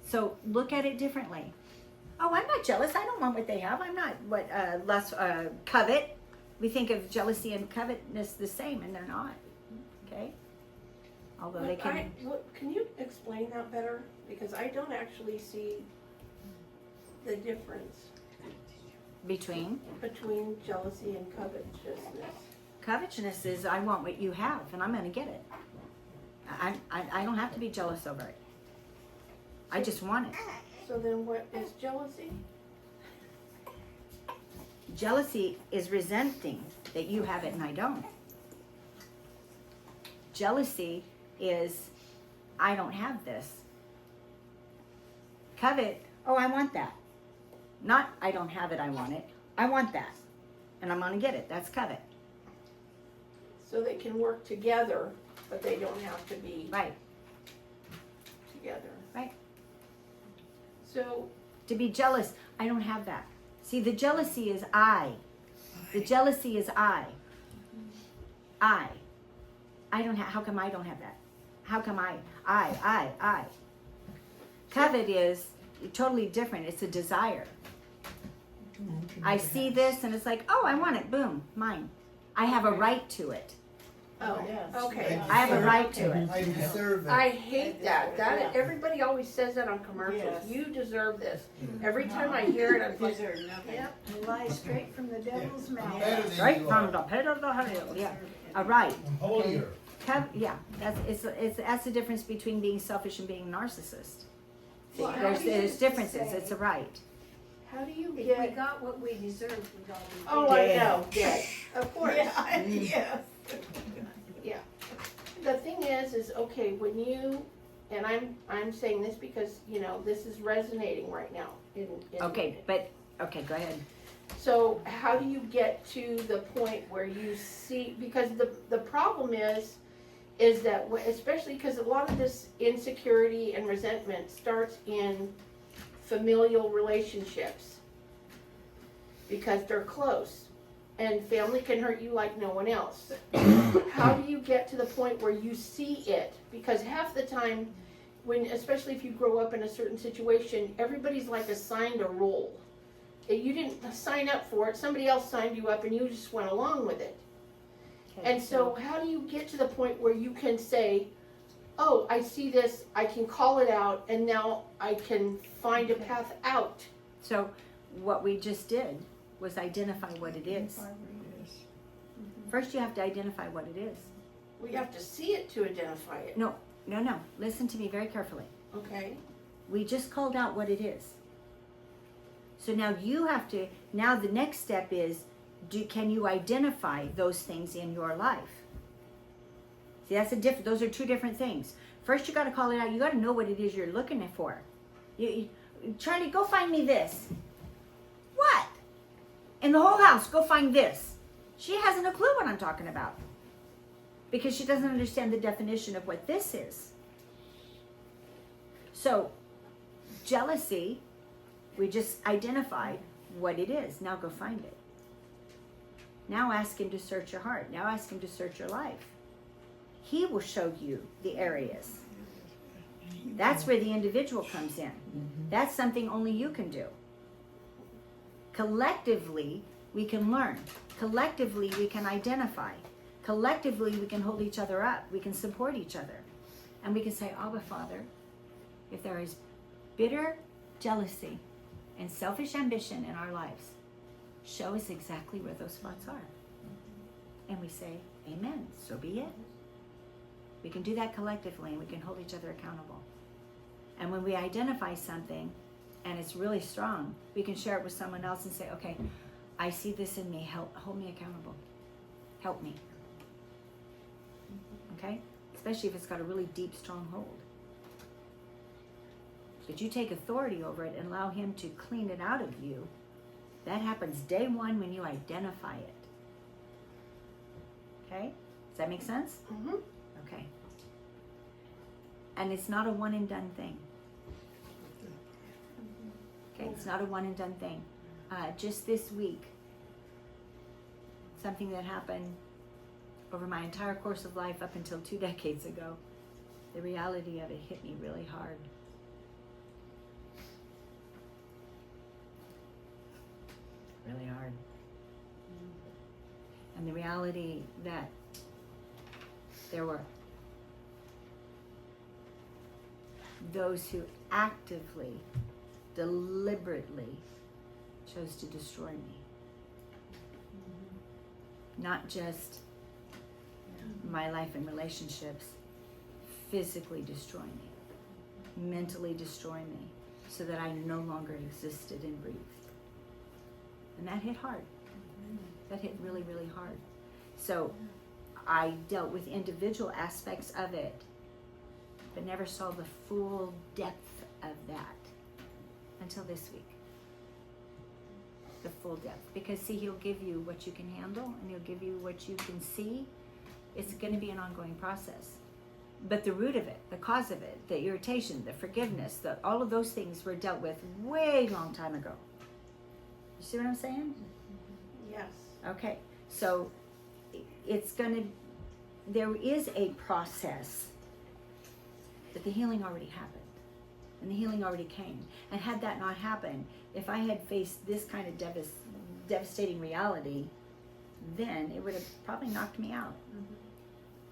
So, look at it differently. Oh, I'm not jealous. I don't want what they have. I'm not covet. We think of jealousy and covetousness the same, and they're not. Okay? Although they can... Can you explain that better? Because I don't actually see the difference Between jealousy and covetousness. covetousness is I want what you have, and I'm going to get it. I don't have to be jealous over it. I just want it. So then what is jealousy? Jealousy is resenting that you have it and I don't. Jealousy is I don't have this. Covet, oh, I want that. Not, I don't have it, I want it. I want that. And I'm going to get it. That's covet. So they can work together, but they don't have to be Right. together. Right. So, To be jealous, I don't have that. See, the jealousy is I. The jealousy is I. I don't have, how come I don't have that? How come I? Covet is totally different. It's a desire. I see this and it's like, oh, I want it. Boom, mine. I have a right to it. oh, Yes. okay. I have a right to it. I deserve it. I hate that. Everybody always says that on commercials. Yes. You deserve this. Every time I hear it, I'm like, Deserve nothing. yep. It lies straight from the devil's I'm mouth. better than Right you from are. the pit of the hell. Yeah, a right. I'm holier. Yeah, that's the difference between being selfish and being a narcissist. See, Well, how there's do you there's just differences. say- It's a right. How do you If we get? got what we deserved, we'd all be Oh, dead. I know. Yes, of course. Yeah, yes. The thing is okay, when you, and I'm saying this because, you know, this is resonating right now. Okay, okay, go ahead. So how do you get to the point where you see, because the problem is that, especially because a lot of this insecurity and resentment starts in familial relationships. Because they're close. And family can hurt you like no one else. How do you get to the point where you see it? Because half the time, especially if you grow up in a certain situation, everybody's like assigned a role. You didn't sign up for it, somebody else signed you up and you just went along with it. Okay, And so how do you get to the point where you can say, oh, I see this, I can call it out, and now I can find a path out? So what we just did was identify what it is. First you have to identify what it is. We have to see it to identify it. No. Listen to me very carefully. Okay? We just called out what it is. So now you have to, now the next step is, can you identify those things in your life? See, those are two different things. First you got to call it out. You got to know what it is you're looking for. Charlie, go find me this. What? In the whole house, go find this. She hasn't a clue what I'm talking about. Because she doesn't understand the definition of what this is. So, jealousy, we just identified what it is. Now go find it. Now ask him to search your heart. Now ask him to search your life. He will show you the areas. That's where the individual comes in. That's something only you can do. Collectively, we can learn. Collectively, we can identify. Collectively, we can hold each other up. We can support each other. And we can say, Abba, Father, if there is bitter jealousy and selfish ambition in our lives, show us exactly where those spots are. And we say, amen, so be it. We can do that collectively and we can hold each other accountable. And when we identify something and it's really strong, we can share it with someone else and say, okay, I see this in me, hold me accountable. Help me. Okay? Especially if it's got a really deep, strong hold. But you take authority over it and allow him to clean it out of you. That happens day one when you identify it. Okay? Does that make sense? Mm-hmm. Okay. And it's not a one and done thing. Okay, it's not a one and done thing. Just this week, something that happened over my entire course of life up until 2 decades ago, the reality of it hit me really hard. Really hard. And the reality that there were those who actively, deliberately chose to destroy me. Not just my life and relationships, physically destroy me, mentally destroy me, so that I no longer existed and breathed. And that hit hard. That hit really, really hard. So I dealt with individual aspects of it but never saw the full depth of that until this week. The full depth. Because see, he'll give you what you can handle and he'll give you what you can see. It's going to be an ongoing process. But the root of it, the cause of it, the irritation, the forgiveness, all of those things were dealt with way long time ago. You see what I'm saying? Yes. Okay. So it's going to, there is a process, but the healing already happened. And the healing already came. And had that not happened, if I had faced this kind of devastating reality, then it would have probably knocked me out.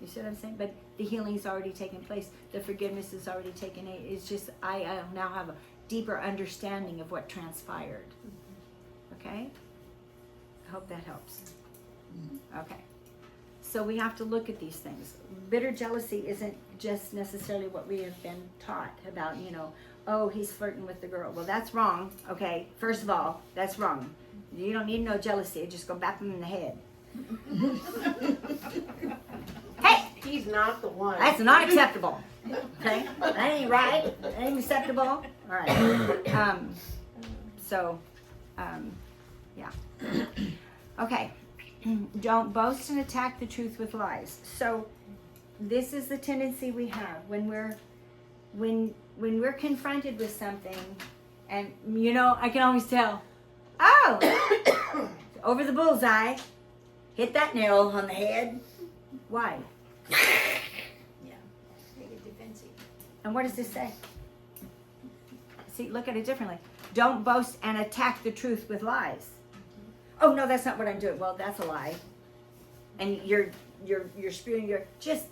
You see what I'm saying? But the healing's already taken place. The forgiveness has already taken place. It's just, I now have a deeper understanding of what transpired. Okay? I hope that helps. Okay. So we have to look at these things. Bitter jealousy isn't just necessarily what we have been taught about, oh, he's flirting with the girl. Well, that's wrong. Okay. First of all, that's wrong. You don't need no jealousy. Just go back him in the head. Hey! He's not the one. That's not acceptable. Okay? That ain't right. That ain't acceptable. All right. Yeah. Okay. Don't boast and attack the truth with lies. So this is the tendency we have when we're confronted with something, and I can always tell, oh, over the bullseye, hit that nail on the head. Why? Yeah. Make it defensive. And what does this say? See, look at it differently. Don't boast and attack the truth with lies. Oh no, that's not what I'm doing. Well, that's a lie. And you're spewing just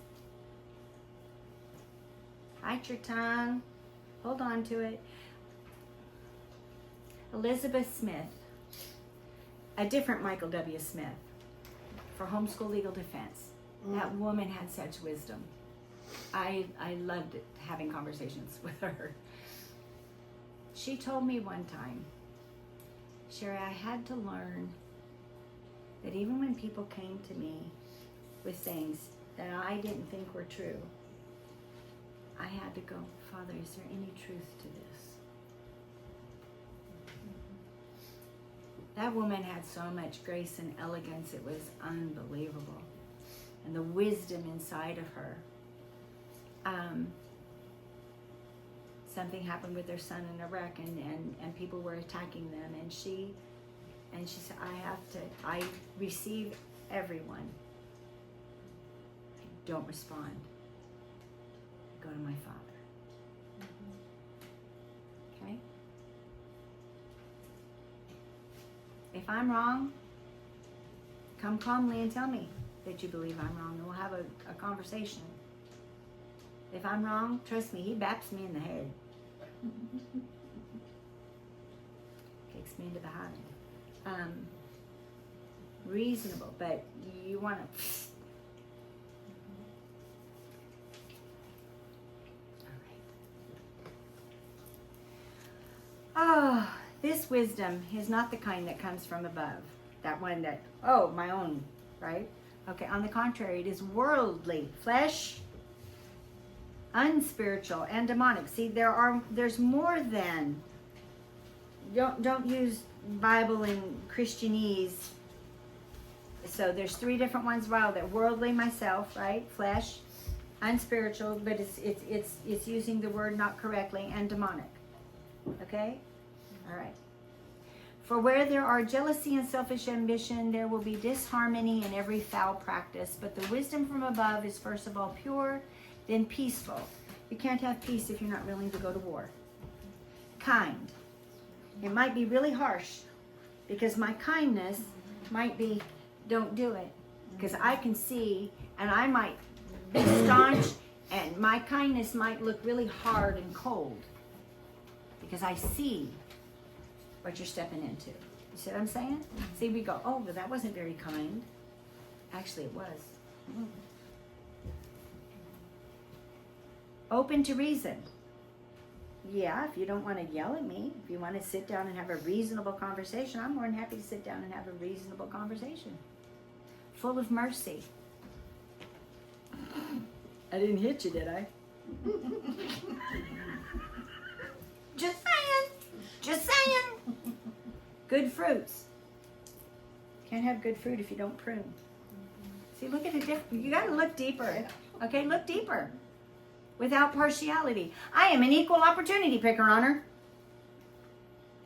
bite your tongue. Hold on to it. Elizabeth Smith, a different Michael W. Smith, for Homeschool Legal Defense. That woman had such wisdom. I loved it, having conversations with her. She told me one time, Sherry, I had to learn that even when people came to me with things that I didn't think were true, I had to go, Father, is there any truth to this? That woman had so much grace and elegance, it was unbelievable. And the wisdom inside of her. Something happened with their son in a wreck, and people were attacking them, and she said, I receive everyone. I don't respond. I go to my Father. Okay? If I'm wrong, come calmly and tell me that you believe I'm wrong, and we'll have a conversation. If I'm wrong, trust me, he baps me in the head. Kicks me into the highway. Reasonable, but you want to. All right. Oh, this wisdom is not the kind that comes from above. That one that, oh, my own, right? Okay, on the contrary, it is worldly, flesh, unspiritual, and demonic. See, there's more than, don't use Bible and Christianese. So there's 3 different ones. Wow, that worldly, myself, right? Flesh, unspiritual, but it's using the word not correctly, and demonic. Okay? All right. For where there are jealousy and selfish ambition, there will be disharmony in every foul practice. But the wisdom from above is first of all pure, then peaceful. You can't have peace if you're not willing to go to war. Kind. It might be really harsh, because my kindness might be, don't do it. Because I can see, and I might be staunch, and my kindness might look really hard and cold. Because I see what you're stepping into. You see what I'm saying? See, we go, oh, well, that wasn't very kind. Actually, it was. Open to reason. Yeah, if you don't want to yell at me, if you want to sit down and have a reasonable conversation, I'm more than happy to sit down and have a reasonable conversation. Full of mercy. I didn't hit you, did I? Just saying. Just saying. Good fruits. Can't have good fruit if you don't prune. See, look at the difference. You got to look deeper. Okay, look deeper. Without partiality. I am an equal opportunity picker, Honor.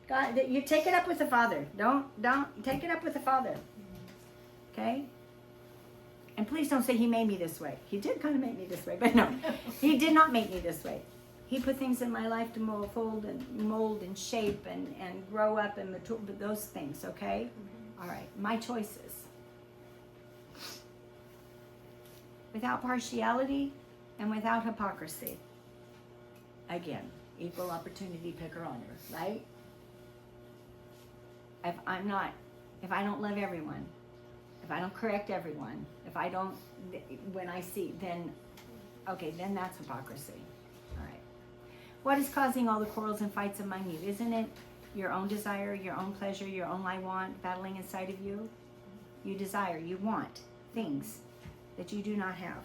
God, you take it up with the Father. Don't take it up with the Father. Okay? And please don't say he made me this way. He did kind of make me this way, but no. He did not make me this way. He put things in my life to mold and shape and grow up and mature, those things, okay? All right, my choices. Without partiality and without hypocrisy. Again, equal opportunity picker honor, right? If I don't love everyone, if I don't correct everyone, if I don't, when I see, then, okay, then that's hypocrisy. All right. What is causing all the quarrels and fights among you? Isn't it your own desire, your own pleasure, your own I want battling inside of you? You desire, you want things that you do not have.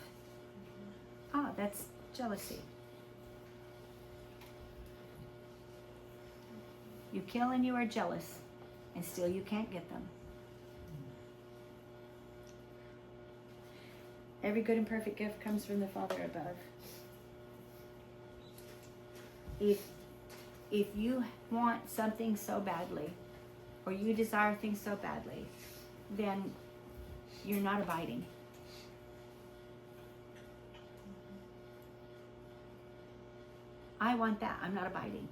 Ah, that's jealousy. You kill and you are jealous, and still you can't get them. Every good and perfect gift comes from the Father above. If you want something so badly, or you desire things so badly, then you're not abiding. I want that. I'm not abiding.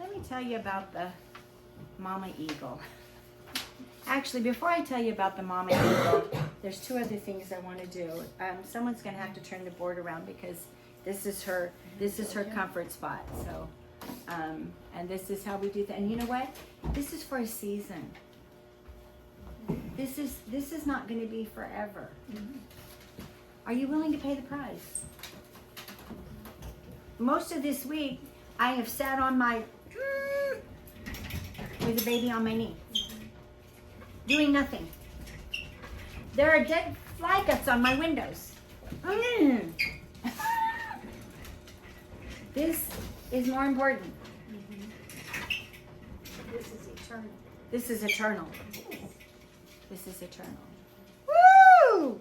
Let me tell you about the mama eagle. Actually, before I tell you about the mama eagle, there's two other things I want to do. Someone's going to have to turn the board around because this is her comfort spot. So, and this is how we do that. And you know what? This is for a season. This is not going to be forever. Are you willing to pay the price? Most of this week, I have sat on my with a baby on my knee, doing nothing. There are dead fly guts on my windows. This is more important. This is eternal. This is eternal. This is eternal. Woo!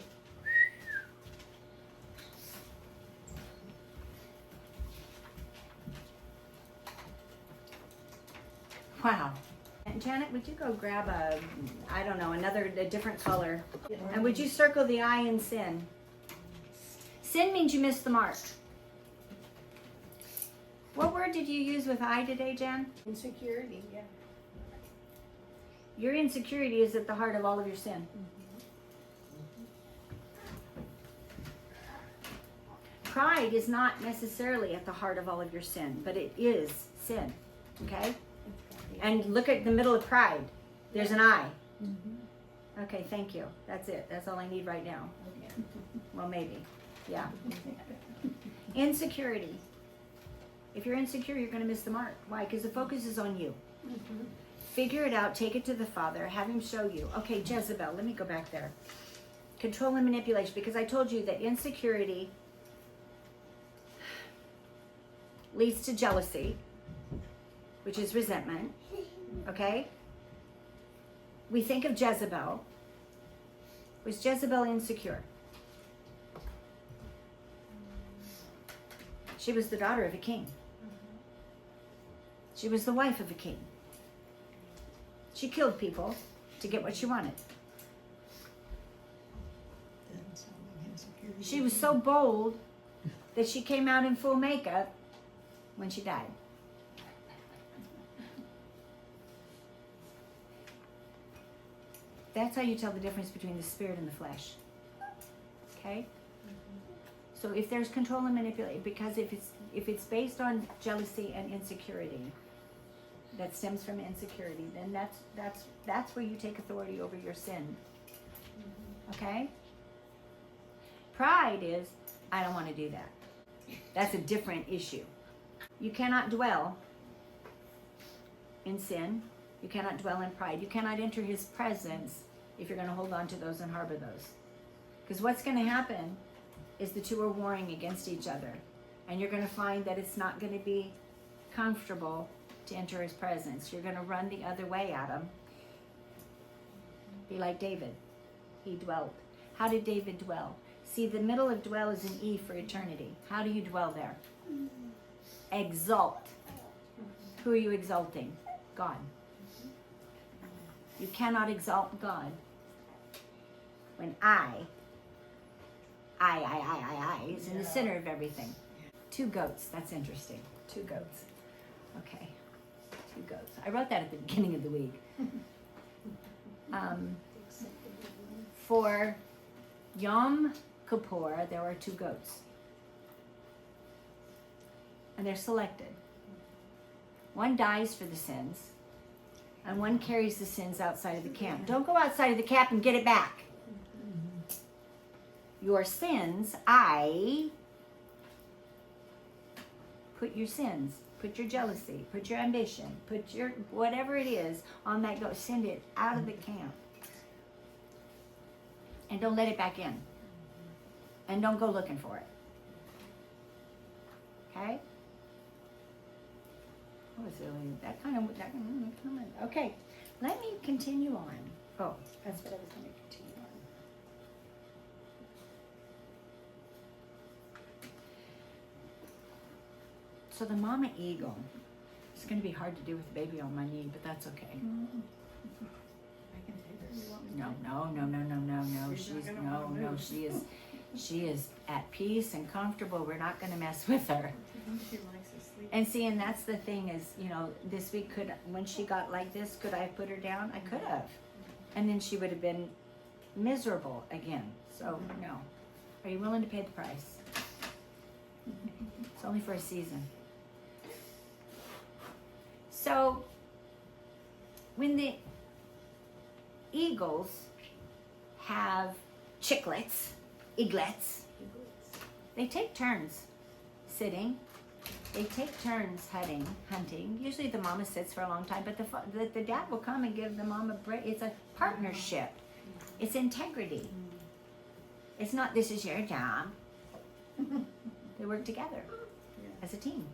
Wow. And Janet, would you go grab a different color? And would you circle the I in sin? Sin means you missed the mark. What word did you use with I today, Jan? Insecurity, yeah. Your insecurity is at the heart of all of your sin. Pride is not necessarily at the heart of all of your sin, but it is sin, okay? And look at the middle of pride. There's an I. Okay, thank you. That's it. That's all I need right now. Well, maybe. Yeah. Insecurity. If you're insecure, you're going to miss the mark. Why? Because the focus is on you. Figure it out. Take it to the Father. Have him show you. Okay, Jezebel. Let me go back there. Control and manipulation. Because I told you that insecurity leads to jealousy, which is resentment. Okay? We think of Jezebel. Was Jezebel insecure? She was the daughter of a king. She was the wife of a king. She killed people to get what she wanted. She was so bold that she came out in full makeup when she died. That's how you tell the difference between the spirit and the flesh. Okay? So if there's control and manipulation, because if it's based on jealousy and insecurity, that stems from insecurity, then that's where you take authority over your sin. Okay? Pride is, I don't want to do that. That's a different issue. You cannot dwell in sin. You cannot dwell in pride. You cannot enter his presence if you're going to hold on to those and harbor those. Because what's going to happen is the two are warring against each other. And you're going to find that it's not going to be comfortable to enter his presence. You're going to run the other way at him. Be like David. He dwelt. How did David dwell? See, the middle of dwell is an E for eternity. How do you dwell there? Exalt. Who are you exalting? God. You cannot exalt God when I is in the center of everything. 2 goats. That's interesting. 2 goats. Okay. 2 goats. I wrote that at the beginning of the week. For Yom Kippur, there are 2 goats. And they're selected. One dies for the sins, and one carries the sins outside of the camp. Don't go outside of the camp and get it back. Your sins, put your sins, put your jealousy, put your ambition, put your whatever it is on that goat. Send it out of the camp. And don't let it back in. And don't go looking for it. Okay? What was it? That kind of. Okay, let me continue on. Oh, that's what I was going to continue on. So the mama eagle. It's going to be hard to do with the baby on my knee, but that's okay. I can take her. You want me to No. She's not She's gonna wanna move. She is at peace and comfortable. We're not going to mess with her. She likes to sleep. And see, and that's the thing is, this week when she got like this, could I have put her down? I could have. And then she would have been miserable again. So, no. Are you willing to pay the price? It's only for a season. So, when the eagles have eaglets, they take turns sitting. They take turns hunting. Usually the mama sits for a long time, but the dad will come and give the mama break. It's a partnership. It's integrity. It's not, this is your job. They work together as a team.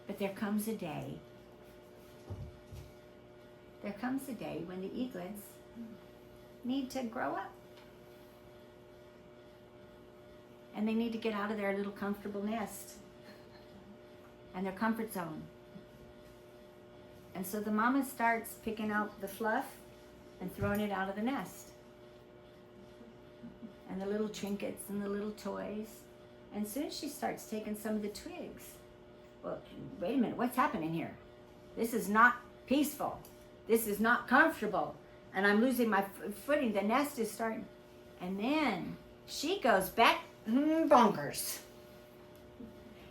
But there comes a day when the eaglets need to grow up. And they need to get out of their little comfortable nest and their comfort zone. And so the mama starts picking out the fluff and throwing it out of the nest. And the little trinkets and the little toys. And soon she starts taking some of the twigs. Well, wait a minute, what's happening here? This is not peaceful. This is not comfortable. And I'm losing my footing. The nest is starting. And then she goes back bonkers.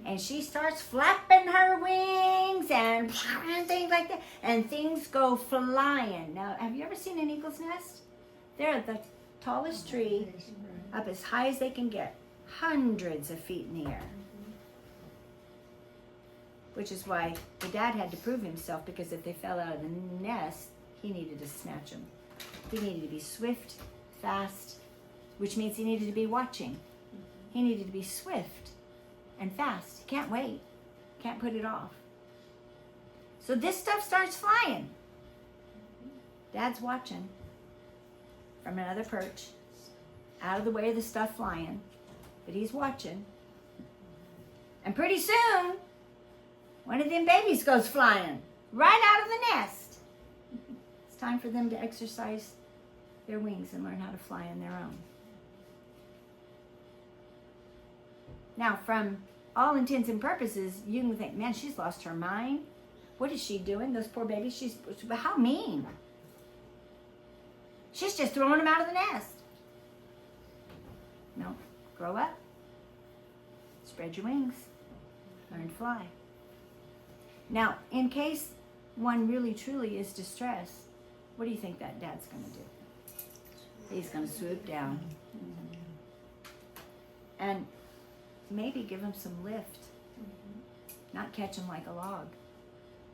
And she starts flapping her wings and things like that. And things go flying. Now, have you ever seen an eagle's nest? They're at the tallest tree, up as high as they can get. Hundreds of feet in the air. Which is why the dad had to prove himself, because if they fell out of the nest, he needed to snatch them. He needed to be swift, fast, which means he needed to be watching. He needed to be swift and fast. He can't wait. Can't put it off. So this stuff starts flying. Dad's watching from another perch, out of the way of the stuff flying, but he's watching. And pretty soon, one of them babies goes flying right out of the nest. It's time for them to exercise their wings and learn how to fly on their own. Now, from all intents and purposes, you can think, man, she's lost her mind. What is she doing? Those poor babies, how mean. She's just throwing them out of the nest. No, grow up. Spread your wings. Learn to fly. Now, in case one really truly is distressed, what do you think that dad's going to do? He's going to swoop down. And maybe give him some lift. Not catch him like a log.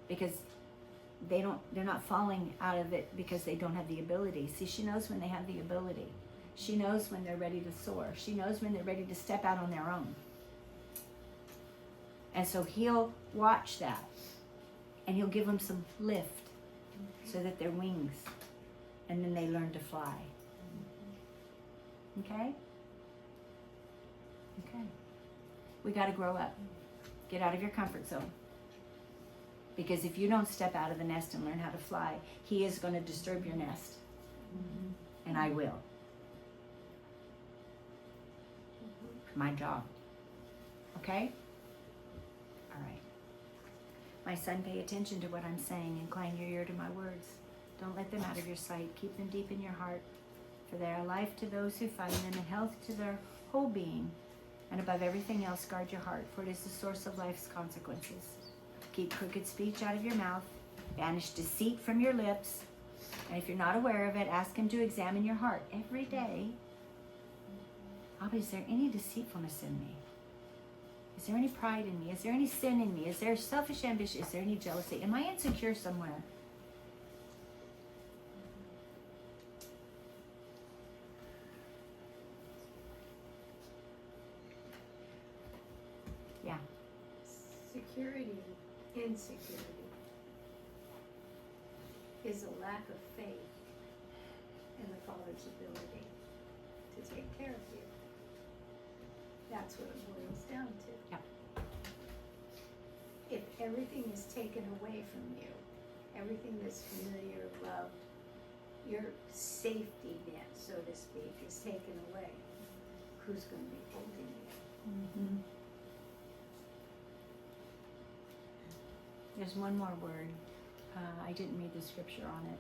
Because they're not falling out of it because they don't have the ability. See, she knows when they have the ability. She knows when they're ready to soar. She knows when they're ready to step out on their own. And so he'll watch that, and he'll give them some lift so that their wings, and then they learn to fly. Okay? Okay. We got to grow up. Get out of your comfort zone. Because if you don't step out of the nest and learn how to fly, he is going to disturb your nest. And I will. My job. Okay? All right. My son, pay attention to what I'm saying. Incline your ear to my words. Don't let them out of your sight. Keep them deep in your heart. For they are life to those who find them and health to their whole being. And above everything else, guard your heart, for it is the source of life's consequences. Keep crooked speech out of your mouth. Banish deceit from your lips. And if you're not aware of it, ask him to examine your heart every day. Abba, is there any deceitfulness in me? Is there any pride in me? Is there any sin in me? Is there selfish ambition? Is there any jealousy? Am I insecure somewhere? Yeah. Security, insecurity, is a lack of faith in the Father's ability to take care of you. That's what it boils down to. Yep. If everything is taken away from you, everything that's familiar, loved, your safety net, so to speak, is taken away, who's going to be holding you? Mm-hmm. There's one more word. I didn't read the scripture on it.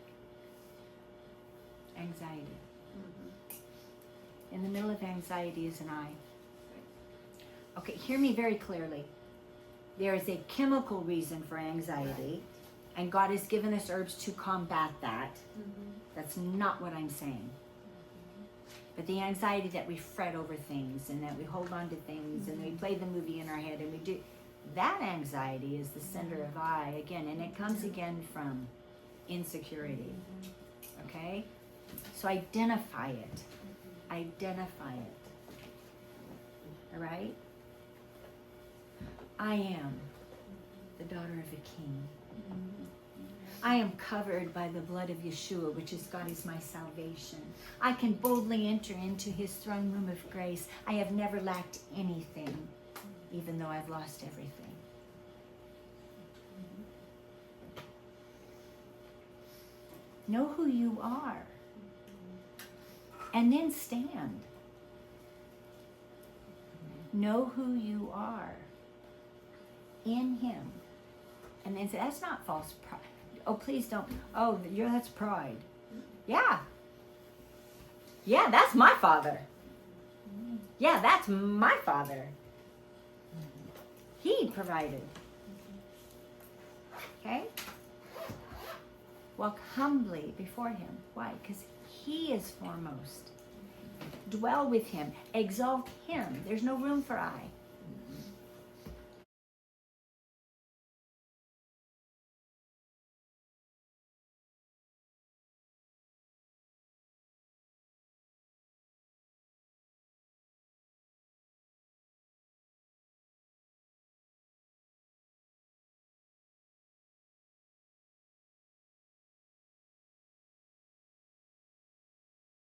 Anxiety. In the middle of anxiety is an eye. Okay, hear me very clearly. There is a chemical reason for anxiety, and God has given us herbs to combat that. That's not what I'm saying. But the anxiety that we fret over things and that we hold on to things and we play the movie in our head and we do, that anxiety is the center of I again, and it comes again from insecurity. Okay? So identify it. Identify it. All right? I am the daughter of a king. I am covered by the blood of Yeshua, which is God is my salvation. I can boldly enter into his throne room of grace. I have never lacked anything, even though I've lost everything. Know who you are. And then stand. Know who you are in him. And then say, that's not false pride. Oh, please don't. Oh, that's pride. Yeah. Yeah, that's my father. Yeah, that's my father. He provided. Okay? Walk humbly before him. Why? Because he is foremost. Dwell with him. Exalt him. There's no room for I.